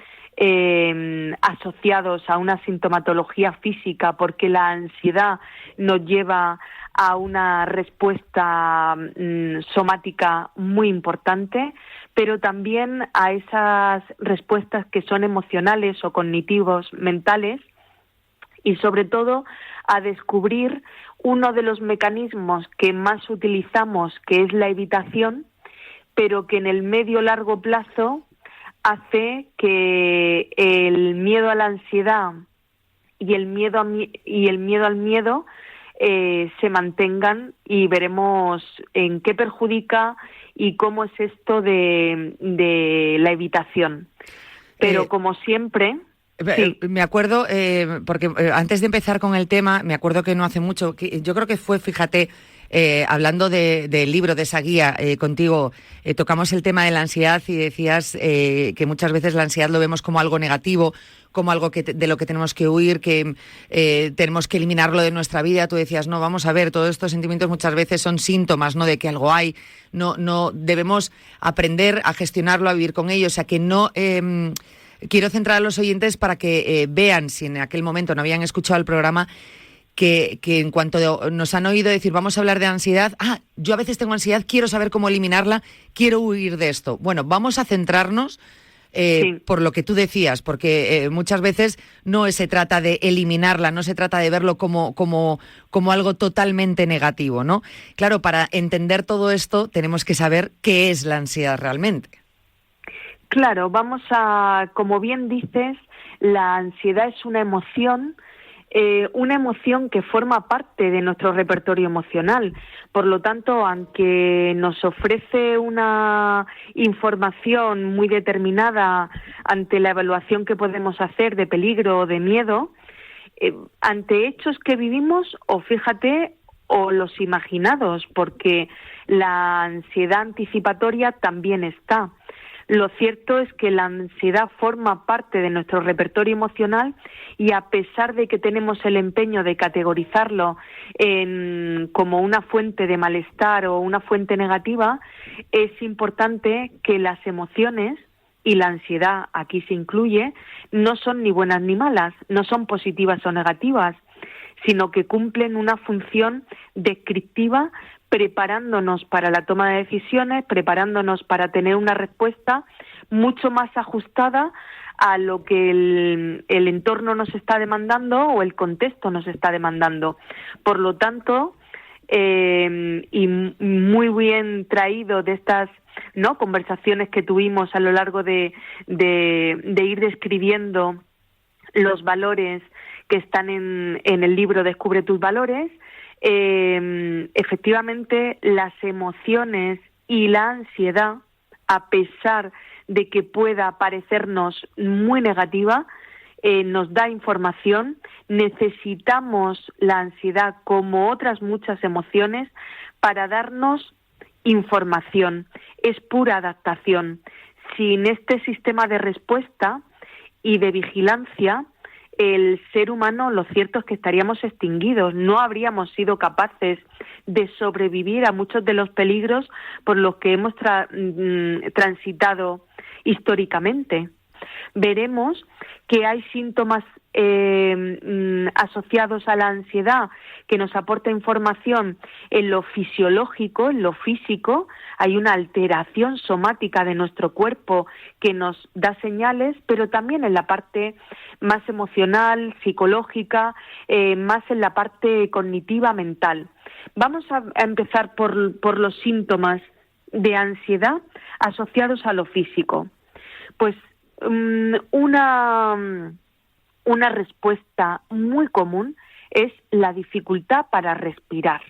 J: asociados a una sintomatología física, porque la ansiedad nos lleva a una respuesta somática muy importante, pero también a esas respuestas que son emocionales o cognitivos mentales, y sobre todo a descubrir uno de los mecanismos que más utilizamos, que es la evitación, pero que en el medio-largo plazo hace que el miedo a la ansiedad y el miedo al miedo se mantengan, y veremos en qué perjudica y cómo es esto de la evitación. Pero como siempre... Sí.
B: Me acuerdo, porque antes de empezar con el tema, me acuerdo que no hace mucho, que yo creo que fue, fíjate, hablando del libro, de esa guía, contigo, tocamos el tema de la ansiedad y decías que muchas veces la ansiedad lo vemos como algo negativo, como algo de lo que tenemos que huir, que tenemos que eliminarlo de nuestra vida. Tú decías, no, vamos a ver, todos estos sentimientos muchas veces son síntomas, ¿no?, de que algo hay. No debemos aprender a gestionarlo, a vivir con ello. O sea, que no... quiero centrar a los oyentes para que vean, si en aquel momento no habían escuchado el programa, que en cuanto nos han oído decir vamos a hablar de ansiedad, yo a veces tengo ansiedad, quiero saber cómo eliminarla, quiero huir de esto. Bueno, vamos a centrarnos sí, por lo que tú decías, porque muchas veces no se trata de eliminarla, no se trata de verlo como algo totalmente negativo, ¿no? Claro, para entender todo esto tenemos que saber qué es la ansiedad realmente. Claro,
J: como bien dices, la ansiedad es una emoción una emoción que forma parte de nuestro repertorio emocional. Por lo tanto, aunque nos ofrece una información muy determinada ante la evaluación que podemos hacer de peligro o de miedo, ante hechos que vivimos, o fíjate, o los imaginados, porque la ansiedad anticipatoria también está. Lo cierto es que la ansiedad forma parte de nuestro repertorio emocional y a pesar de que tenemos el empeño de categorizarlo como una fuente de malestar o una fuente negativa, es importante que las emociones, y la ansiedad aquí se incluye, no son ni buenas ni malas, no son positivas o negativas, sino que cumplen una función descriptiva, preparándonos para la toma de decisiones, preparándonos para tener una respuesta mucho más ajustada a lo que el entorno nos está demandando o el contexto nos está demandando. Por lo tanto, y muy bien traído de estas conversaciones que tuvimos a lo largo de ir describiendo los valores que están en el libro Descubre tus valores, efectivamente las emociones y la ansiedad, a pesar de que pueda parecernos muy negativa, nos da información. Necesitamos la ansiedad, como otras muchas emociones, para darnos información. Es pura adaptación. Sin este sistema de respuesta y de vigilancia, el ser humano, lo cierto es que estaríamos extinguidos, no habríamos sido capaces de sobrevivir a muchos de los peligros por los que hemos transitado históricamente. Veremos que hay síntomas asociados a la ansiedad que nos aporta información en lo fisiológico, en lo físico. Hay una alteración somática de nuestro cuerpo que nos da señales, pero también en la parte más emocional, psicológica, más en la parte cognitiva, mental. Vamos a empezar por los síntomas de ansiedad asociados a lo físico. Pues una respuesta muy común es la dificultad para respirar.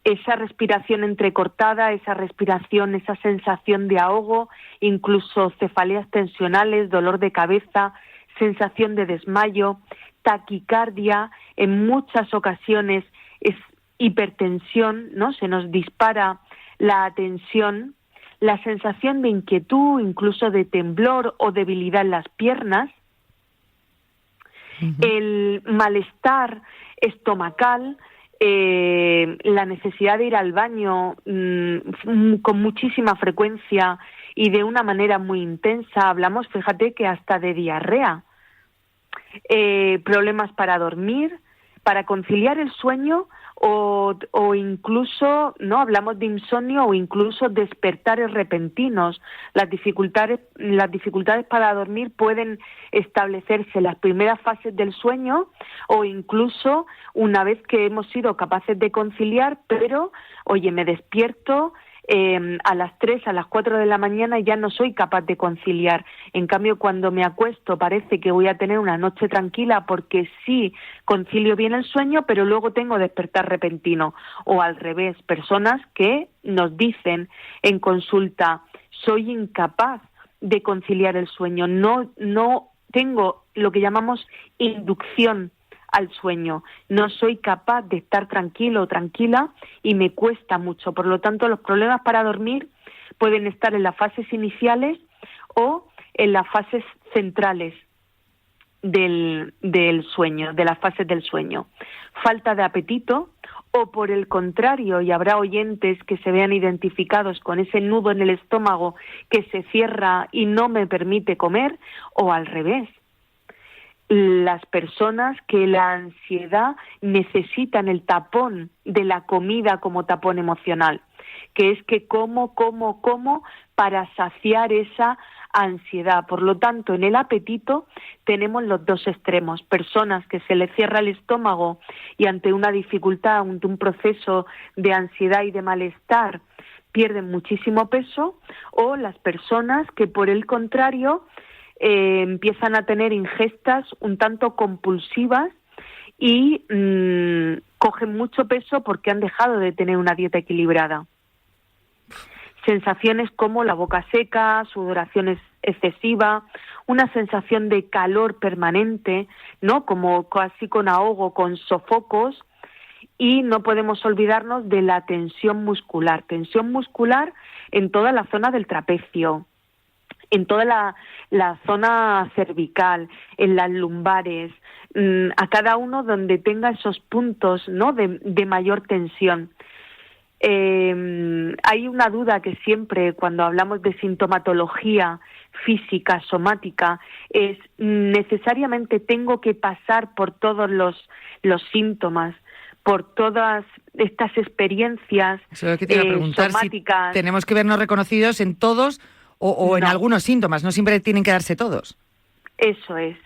J: Esa respiración entrecortada, esa respiración, esa sensación de ahogo, incluso cefaleas tensionales, dolor de cabeza, sensación de desmayo, taquicardia, en muchas ocasiones es hipertensión, ¿no? Se nos dispara la tensión, la sensación de inquietud, incluso de temblor o debilidad en las piernas, el malestar estomacal, la necesidad de ir al baño con muchísima frecuencia y de una manera muy intensa. Hablamos, fíjate, que hasta de diarrea, problemas para dormir, para conciliar el sueño o incluso, ¿no? Hablamos de insomnio o incluso despertares repentinos. Las dificultades para dormir pueden establecerse en las primeras fases del sueño o incluso una vez que hemos sido capaces de conciliar, pero, oye, me despierto a las 3, a las 4 de la mañana y ya no soy capaz de conciliar. En cambio, cuando me acuesto parece que voy a tener una noche tranquila porque sí concilio bien el sueño, pero luego tengo despertar repentino. O al revés, personas que nos dicen en consulta, soy incapaz de conciliar el sueño, no tengo lo que llamamos inducción al sueño, no soy capaz de estar tranquilo o tranquila y me cuesta mucho. Por lo tanto, los problemas para dormir pueden estar en las fases iniciales o en las fases centrales del sueño, de las fases del sueño. Falta de apetito o, por el contrario, y habrá oyentes que se vean identificados con ese nudo en el estómago que se cierra y no me permite comer, o al revés. Las personas que la ansiedad necesitan el tapón de la comida como tapón emocional, que es que como para saciar esa ansiedad. Por lo tanto, en el apetito tenemos los dos extremos, personas que se les cierra el estómago y ante una dificultad, ante un proceso de ansiedad y de malestar, pierden muchísimo peso, o las personas que, por el contrario, empiezan a tener ingestas un tanto compulsivas y cogen mucho peso porque han dejado de tener una dieta equilibrada. Sensaciones como la boca seca, sudoración excesiva, una sensación de calor permanente, ¿no? Como casi con ahogo, con sofocos, y no podemos olvidarnos de la tensión muscular en toda la zona del trapecio, en toda la zona cervical, en las lumbares, a cada uno donde tenga esos puntos, ¿no?, de mayor tensión. Hay una duda que siempre cuando hablamos de sintomatología física, somática, es necesariamente tengo que pasar por todos los síntomas, por todas estas experiencias
B: Eso es lo que te iba a preguntar,
J: somáticas.
B: Si tenemos que vernos reconocidos en todos o en algunos síntomas, no siempre tienen que darse todos.
J: Eso es.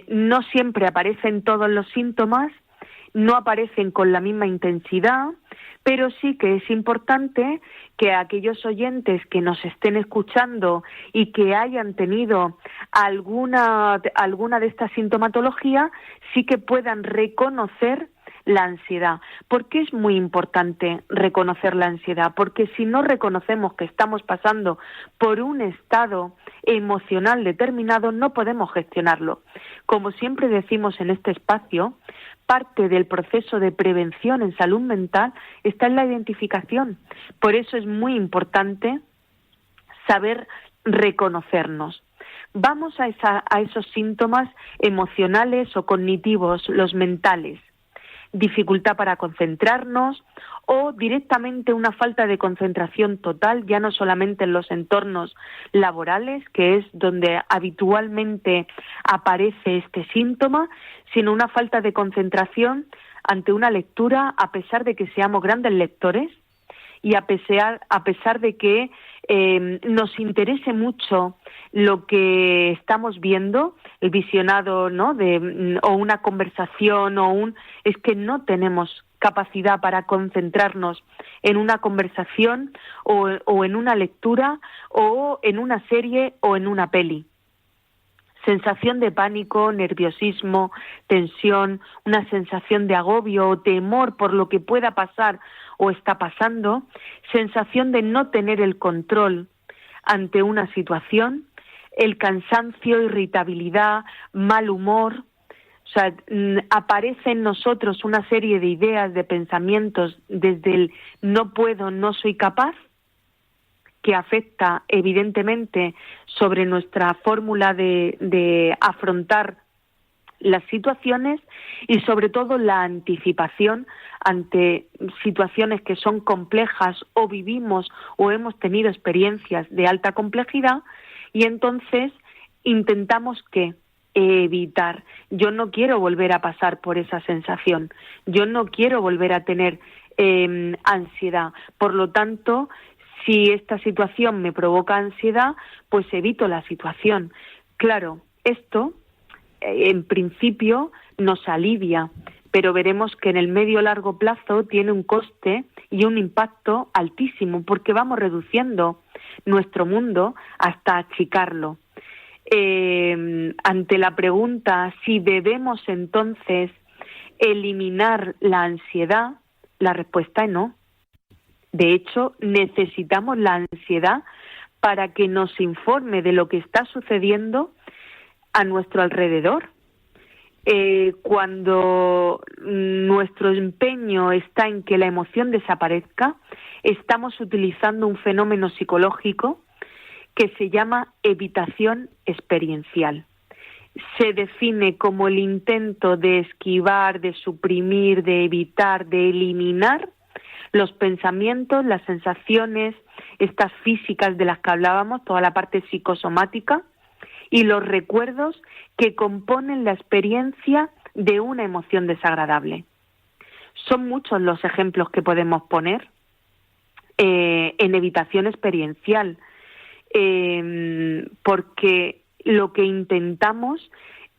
J: No siempre aparecen todos los síntomas, no aparecen con la misma intensidad, pero sí que es importante que aquellos oyentes que nos estén escuchando y que hayan tenido alguna de estas sintomatologías, sí que puedan reconocer la ansiedad. ¿Por qué es muy importante reconocer la ansiedad? Porque si no reconocemos que estamos pasando por un estado emocional determinado, no podemos gestionarlo. Como siempre decimos en este espacio, parte del proceso de prevención en salud mental está en la identificación. Por eso es muy importante saber reconocernos. Vamos a esos síntomas emocionales o cognitivos, los mentales. Dificultad para concentrarnos o directamente una falta de concentración total, ya no solamente en los entornos laborales, que es donde habitualmente aparece este síntoma, sino una falta de concentración ante una lectura, a pesar de que seamos grandes lectores y a pesar de que nos interese mucho lo que estamos viendo, el visionado, ¿no?, o una conversación es que no tenemos capacidad para concentrarnos en una conversación o en una lectura o en una serie o en una peli. Sensación de pánico, nerviosismo, tensión, una sensación de agobio o temor por lo que pueda pasar o está pasando, sensación de no tener el control ante una situación, el cansancio, irritabilidad, mal humor. O sea, aparece en nosotros una serie de ideas, de pensamientos desde el no puedo, no soy capaz, que afecta evidentemente sobre nuestra fórmula de afrontar las situaciones y sobre todo la anticipación ante situaciones que son complejas o vivimos o hemos tenido experiencias de alta complejidad y entonces intentamos evitar. Yo no quiero volver a pasar por esa sensación, yo no quiero volver a tener ansiedad, por lo tanto, si esta situación me provoca ansiedad, pues evito la situación. Claro, esto en principio nos alivia, pero veremos que en el medio largo plazo tiene un coste y un impacto altísimo, porque vamos reduciendo nuestro mundo hasta achicarlo. Ante la pregunta si debemos entonces eliminar la ansiedad, la respuesta es no. De hecho, necesitamos la ansiedad para que nos informe de lo que está sucediendo a nuestro alrededor. Cuando nuestro empeño está en que la emoción desaparezca, estamos utilizando un fenómeno psicológico que se llama evitación experiencial. Se define como el intento de esquivar, de suprimir, de evitar, de eliminar los pensamientos, las sensaciones, estas físicas de las que hablábamos, toda la parte psicosomática, y los recuerdos que componen la experiencia de una emoción desagradable. Son muchos los ejemplos que podemos poner en evitación experiencial, porque lo que intentamos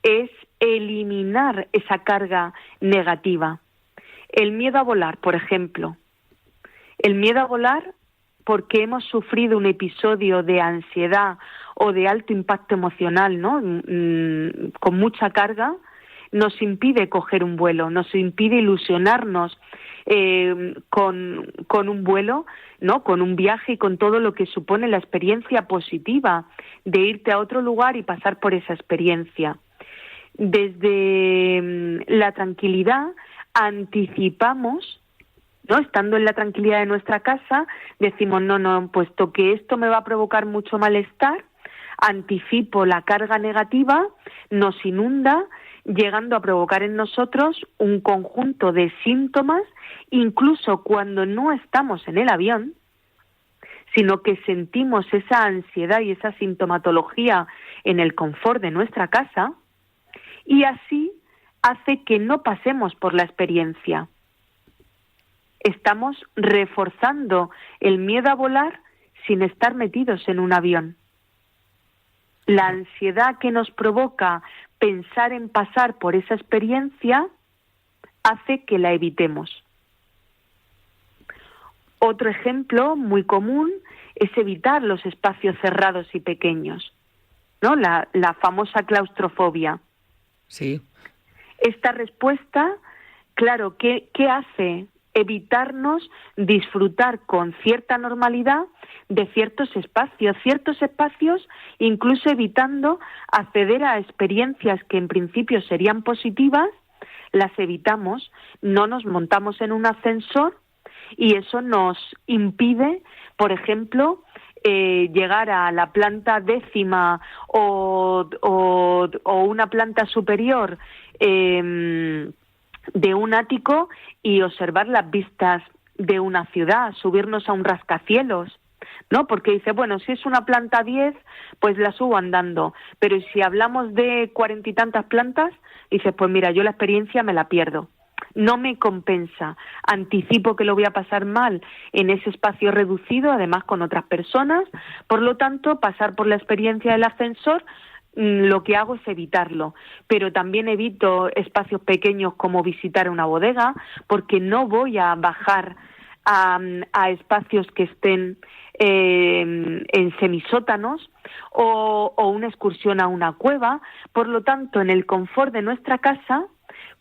J: es eliminar esa carga negativa. El miedo a volar, por ejemplo. El miedo a volar porque hemos sufrido un episodio de ansiedad o de alto impacto emocional, ¿no?, con mucha carga, nos impide coger un vuelo, nos impide ilusionarnos con un vuelo, ¿no? Con un viaje y con todo lo que supone la experiencia positiva de irte a otro lugar y pasar por esa experiencia. Desde la tranquilidad anticipamos, ¿no? Estando en la tranquilidad de nuestra casa, decimos, no, puesto que esto me va a provocar mucho malestar, anticipo la carga negativa, nos inunda, llegando a provocar en nosotros un conjunto de síntomas, incluso cuando no estamos en el avión, sino que sentimos esa ansiedad y esa sintomatología en el confort de nuestra casa, y así hace que no pasemos por la experiencia. Estamos reforzando el miedo a volar sin estar metidos en un avión. La ansiedad que nos provoca pensar en pasar por esa experiencia hace que la evitemos. Otro ejemplo muy común es evitar los espacios cerrados y pequeños, ¿no? La famosa claustrofobia.
B: Sí.
J: Esta respuesta, claro, ¿qué hace? Evitarnos disfrutar con cierta normalidad de ciertos espacios, incluso evitando acceder a experiencias que en principio serían positivas, las evitamos, no nos montamos en un ascensor y eso nos impide, por ejemplo, llegar a la planta 10ª o una planta superior de un ático y observar las vistas de una ciudad, subirnos a un rascacielos, ¿no? Porque dice, bueno, si es una planta 10, pues la subo andando, pero si hablamos de 40 y tantas plantas, dice, pues mira, yo la experiencia me la pierdo, no me compensa, anticipo que lo voy a pasar mal en ese espacio reducido, además con otras personas, por lo tanto, pasar por la experiencia del ascensor, lo que hago es evitarlo, pero también evito espacios pequeños como visitar una bodega, porque no voy a bajar a espacios que estén en semisótanos o una excursión a una cueva. Por lo tanto, en el confort de nuestra casa,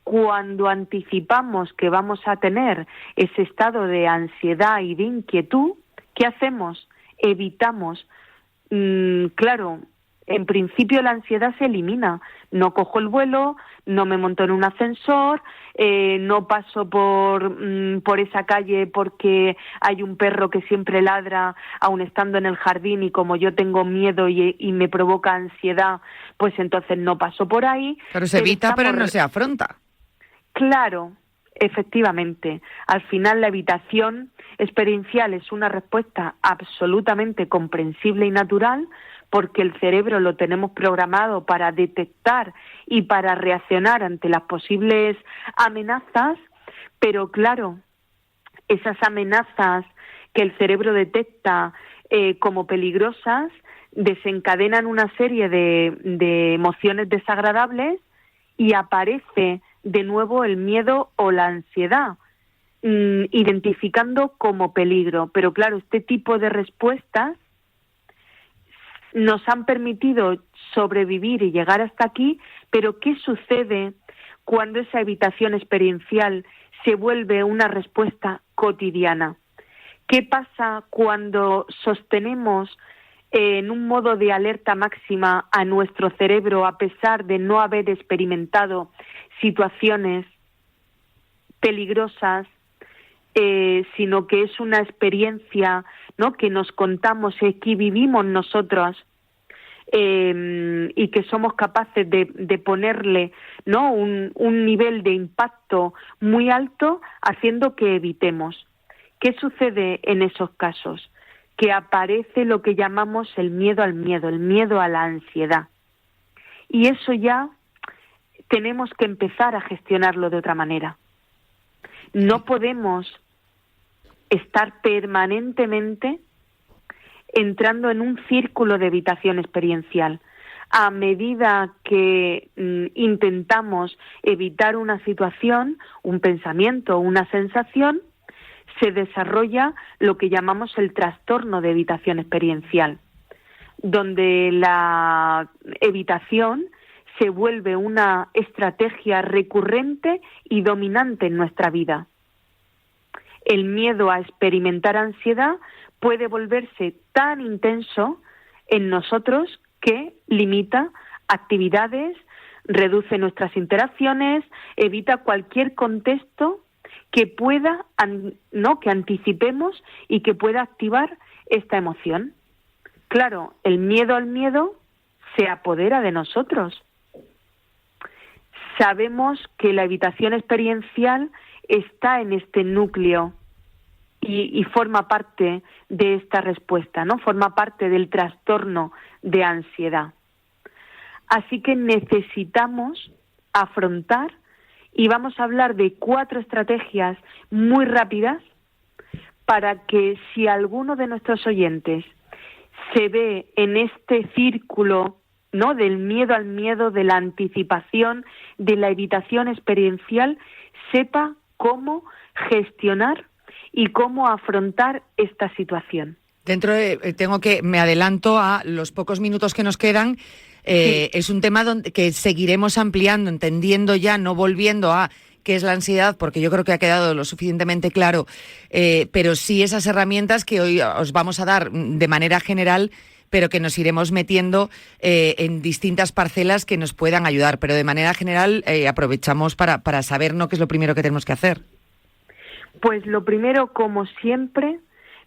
J: cuando anticipamos que vamos a tener ese estado de ansiedad y de inquietud, ¿qué hacemos? Evitamos, claro, en principio la ansiedad se elimina, no cojo el vuelo, no me monto en un ascensor, no paso por esa calle porque hay un perro que siempre ladra aun estando en el jardín y como yo tengo miedo y me provoca ansiedad, pues entonces no paso por ahí.
B: Pero se evita, pero no se afronta.
J: Claro, efectivamente. Al final la evitación experiencial es una respuesta absolutamente comprensible y natural, porque el cerebro lo tenemos programado para detectar y para reaccionar ante las posibles amenazas, pero claro, esas amenazas que el cerebro detecta como peligrosas desencadenan una serie de emociones desagradables y aparece de nuevo el miedo o la ansiedad, identificando como peligro. Pero claro, este tipo de respuestas nos han permitido sobrevivir y llegar hasta aquí, pero ¿qué sucede cuando esa evitación experiencial se vuelve una respuesta cotidiana? ¿Qué pasa cuando sostenemos en un modo de alerta máxima a nuestro cerebro a pesar de no haber experimentado situaciones peligrosas, sino que es una experiencia, ¿no?, que nos contamos y que vivimos nosotros, y que somos capaces de ponerle, ¿no?, un nivel de impacto muy alto, haciendo que evitemos? ¿Qué sucede en esos casos? Que aparece lo que llamamos el miedo al miedo, el miedo a la ansiedad. Y eso ya tenemos que empezar a gestionarlo de otra manera. No podemos estar permanentemente entrando en un círculo de evitación experiencial. A medida que intentamos evitar una situación, un pensamiento, una sensación, se desarrolla lo que llamamos el trastorno de evitación experiencial, donde la evitación se vuelve una estrategia recurrente y dominante en nuestra vida. El miedo a experimentar ansiedad puede volverse tan intenso en nosotros que limita actividades, reduce nuestras interacciones, evita cualquier contexto que pueda, que anticipemos y que pueda activar esta emoción. Claro, el miedo al miedo se apodera de nosotros. Sabemos que la evitación experiencial está en este núcleo y forma parte de esta respuesta, ¿no? Forma parte del trastorno de ansiedad. Así que necesitamos afrontar, y vamos a hablar de 4 estrategias muy rápidas para que si alguno de nuestros oyentes se ve en este círculo, ¿no?, del miedo al miedo, de la anticipación, de la evitación experiencial, sepa cómo gestionar y cómo afrontar esta situación.
B: Me adelanto a los pocos minutos que nos quedan. Sí. Es un tema que seguiremos ampliando, entendiendo ya, no volviendo a qué es la ansiedad, porque yo creo que ha quedado lo suficientemente claro, pero sí esas herramientas que hoy os vamos a dar de manera general, pero que nos iremos metiendo en distintas parcelas que nos puedan ayudar. Pero de manera general aprovechamos para saber, ¿no?, qué es lo primero que tenemos que hacer.
J: Pues lo primero, como siempre,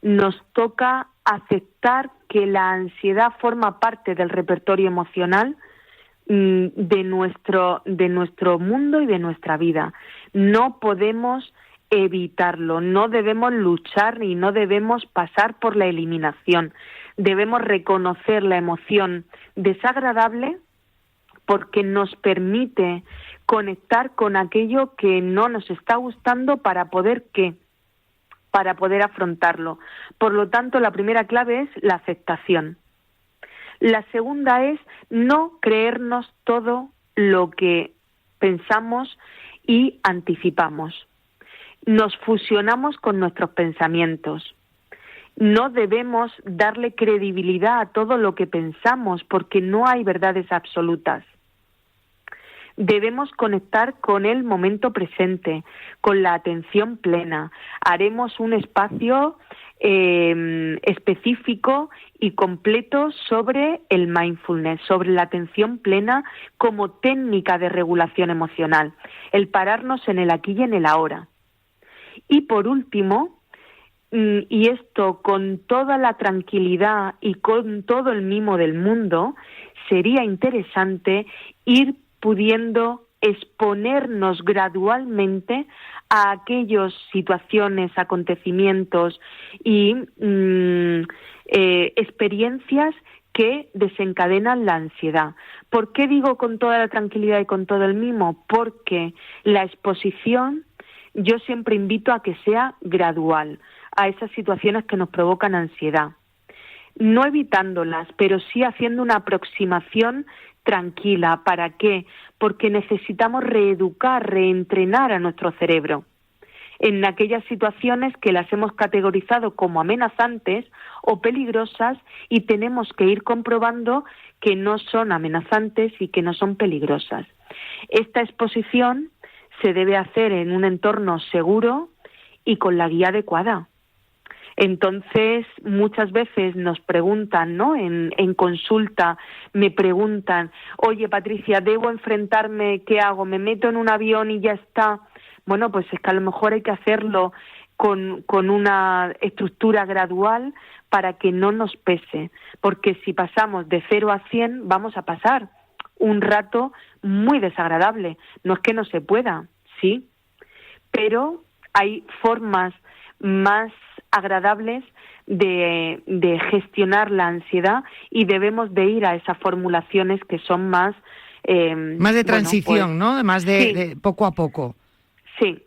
J: nos toca aceptar que la ansiedad forma parte del repertorio emocional de nuestro mundo y de nuestra vida. No podemos evitarlo, no debemos luchar y no debemos pasar por la eliminación. Debemos reconocer la emoción desagradable porque nos permite conectar con aquello que no nos está gustando para poder afrontarlo. Por lo tanto, la primera clave es la aceptación. La segunda es no creernos todo lo que pensamos y anticipamos. Nos fusionamos con nuestros pensamientos. No debemos darle credibilidad a todo lo que pensamos porque no hay verdades absolutas. Debemos conectar con el momento presente, con la atención plena. Haremos un espacio específico y completo sobre el mindfulness, sobre la atención plena como técnica de regulación emocional, el pararnos en el aquí y en el ahora. Y por último, y esto con toda la tranquilidad y con todo el mimo del mundo, sería interesante ir pudiendo exponernos gradualmente a aquellas situaciones, acontecimientos y experiencias que desencadenan la ansiedad. ¿Por qué digo con toda la tranquilidad y con todo el mimo? Porque la exposición yo siempre invito a que sea gradual a esas situaciones que nos provocan ansiedad. No evitándolas, pero sí haciendo una aproximación tranquila. ¿Para qué? Porque necesitamos reeducar, reentrenar a nuestro cerebro en aquellas situaciones que las hemos categorizado como amenazantes o peligrosas y tenemos que ir comprobando que no son amenazantes y que no son peligrosas. Esta exposición se debe hacer en un entorno seguro y con la guía adecuada. Entonces, muchas veces nos preguntan, ¿no?, en consulta, me preguntan, oye, Patricia, ¿debo enfrentarme? ¿Qué hago? ¿Me meto en un avión y ya está? Bueno, pues es que a lo mejor hay que hacerlo con una estructura gradual para que no nos pese, porque si pasamos de 0 a 100 vamos a pasar un rato muy desagradable. No es que no se pueda, sí, pero hay formas más agradables de gestionar la ansiedad y debemos de ir a esas formulaciones que son más
B: de transición, ¿no? Más de poco a poco.
J: Sí,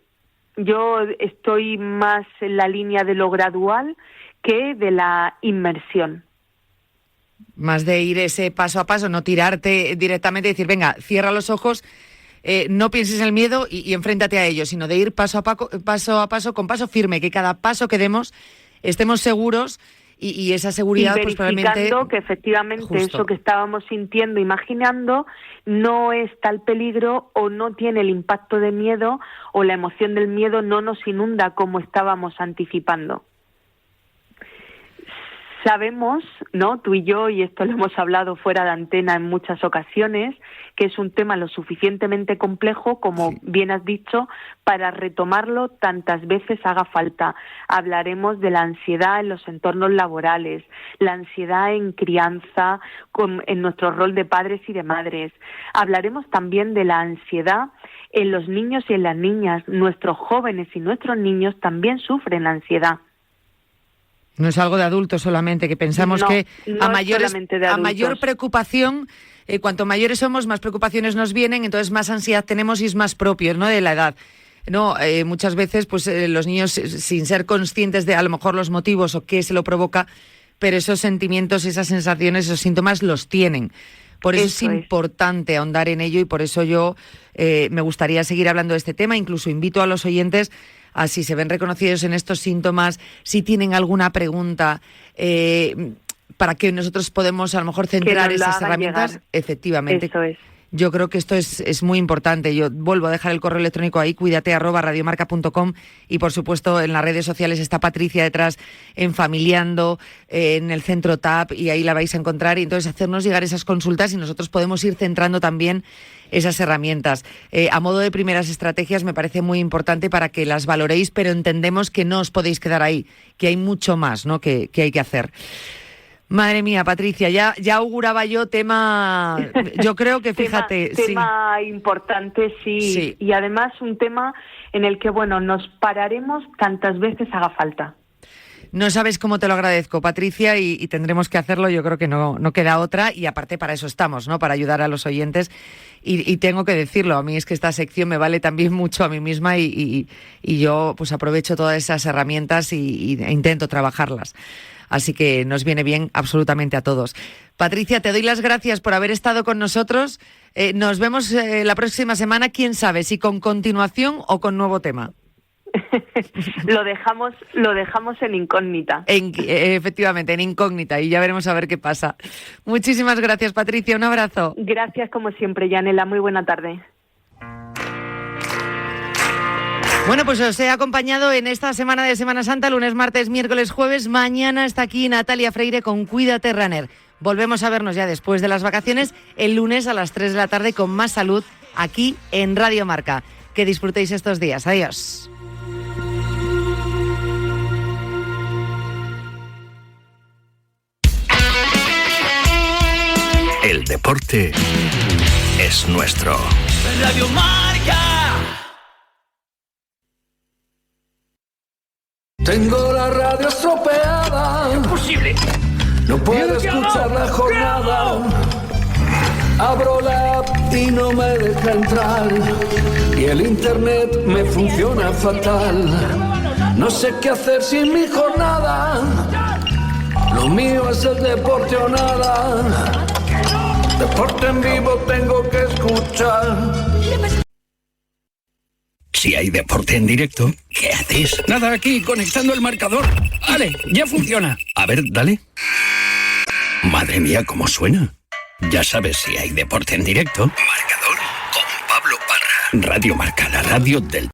J: yo estoy más en la línea de lo gradual que de la inmersión.
B: Más de ir ese paso a paso, no tirarte directamente y decir, venga, cierra los ojos, no pienses en el miedo y enfréntate a ello, sino de ir paso a paso, con paso firme, que cada paso que demos estemos seguros y esa seguridad, pues probablemente...
J: verificando que efectivamente
B: Justo.
J: eso que estábamos sintiendo, imaginando, no es tal peligro o no tiene el impacto de miedo o la emoción del miedo no nos inunda como estábamos anticipando. Sabemos, ¿no? Tú y yo, y esto lo hemos hablado fuera de antena en muchas ocasiones, que es un tema lo suficientemente complejo, como bien has dicho, para retomarlo tantas veces haga falta. Hablaremos de la ansiedad en los entornos laborales, la ansiedad en crianza, en nuestro rol de padres y de madres. Hablaremos también de la ansiedad en los niños y en las niñas. Nuestros jóvenes y nuestros niños también sufren ansiedad.
B: No es algo de adultos solamente, que pensamos
J: No,
B: que
J: no
B: a
J: es
B: mayor preocupación, cuanto mayores somos, más preocupaciones nos vienen, entonces más ansiedad tenemos y es más propio, ¿no?, de la edad. No, muchas veces pues los niños, sin ser conscientes de a lo mejor los motivos o qué se lo provoca, pero esos sentimientos, esas sensaciones, esos síntomas los tienen. Por eso es importante ahondar en ello y por eso yo me gustaría seguir hablando de este tema. Incluso invito a los oyentes a, si se ven reconocidos en estos síntomas, si tienen alguna pregunta, para que nosotros podemos a lo mejor centrar esas herramientas.
J: Llegar.
B: Efectivamente.
J: Eso es.
B: Yo creo que esto es muy importante. Yo vuelvo a dejar el correo electrónico ahí, cuídate@radiomarca.com, y por supuesto en las redes sociales está Patricia detrás en Familiando, en el Centro TAP, y ahí la vais a encontrar, y entonces hacernos llegar esas consultas y nosotros podemos ir centrando también esas herramientas. A modo de primeras estrategias me parece muy importante para que las valoréis, pero entendemos que no os podéis quedar ahí, que hay mucho más, ¿no?, que hay que hacer. Madre mía, Patricia, ya auguraba yo tema, yo creo que fíjate...
J: tema importante, sí, y además un tema en el que, bueno, nos pararemos tantas veces haga falta.
B: No sabes cómo te lo agradezco, Patricia, y tendremos que hacerlo, yo creo que no queda otra, y aparte para eso estamos, ¿no?, para ayudar a los oyentes, y tengo que decirlo, a mí es que esta sección me vale también mucho a mí misma, y yo pues aprovecho todas esas herramientas e intento trabajarlas. Así que nos viene bien absolutamente a todos. Patricia, te doy las gracias por haber estado con nosotros. Nos vemos la próxima semana, quién sabe, si con continuación o con nuevo tema.
J: Lo dejamos en incógnita.
B: Efectivamente, en incógnita, y ya veremos a ver qué pasa. Muchísimas gracias, Patricia, un abrazo.
J: Gracias como siempre, Yanela, muy buena tarde.
B: Bueno, pues os he acompañado en esta semana de Semana Santa, lunes, martes, miércoles, jueves. Mañana está aquí Natalia Freire con Cuídate Runner. Volvemos a vernos ya después de las vacaciones, el lunes a las 3 de la tarde con más salud aquí en Radio Marca. Que disfrutéis estos días. Adiós.
C: El deporte es nuestro.
I: Radio Marca. Tengo la radio estropeada. Imposible. No puedo escuchar la jornada. Abro la app y no me deja entrar. Y el internet me funciona fatal. No sé qué hacer sin mi jornada. Lo mío es el deporte o nada. Deporte en vivo tengo que escuchar.
C: Si hay deporte en directo, ¿qué haces?
H: Nada, aquí, conectando el marcador. Vale, ya funciona.
C: A ver, dale. Madre mía, ¿cómo suena? Ya sabes, si hay deporte en directo. Marcador con Pablo Parra. Radio Marca, la radio del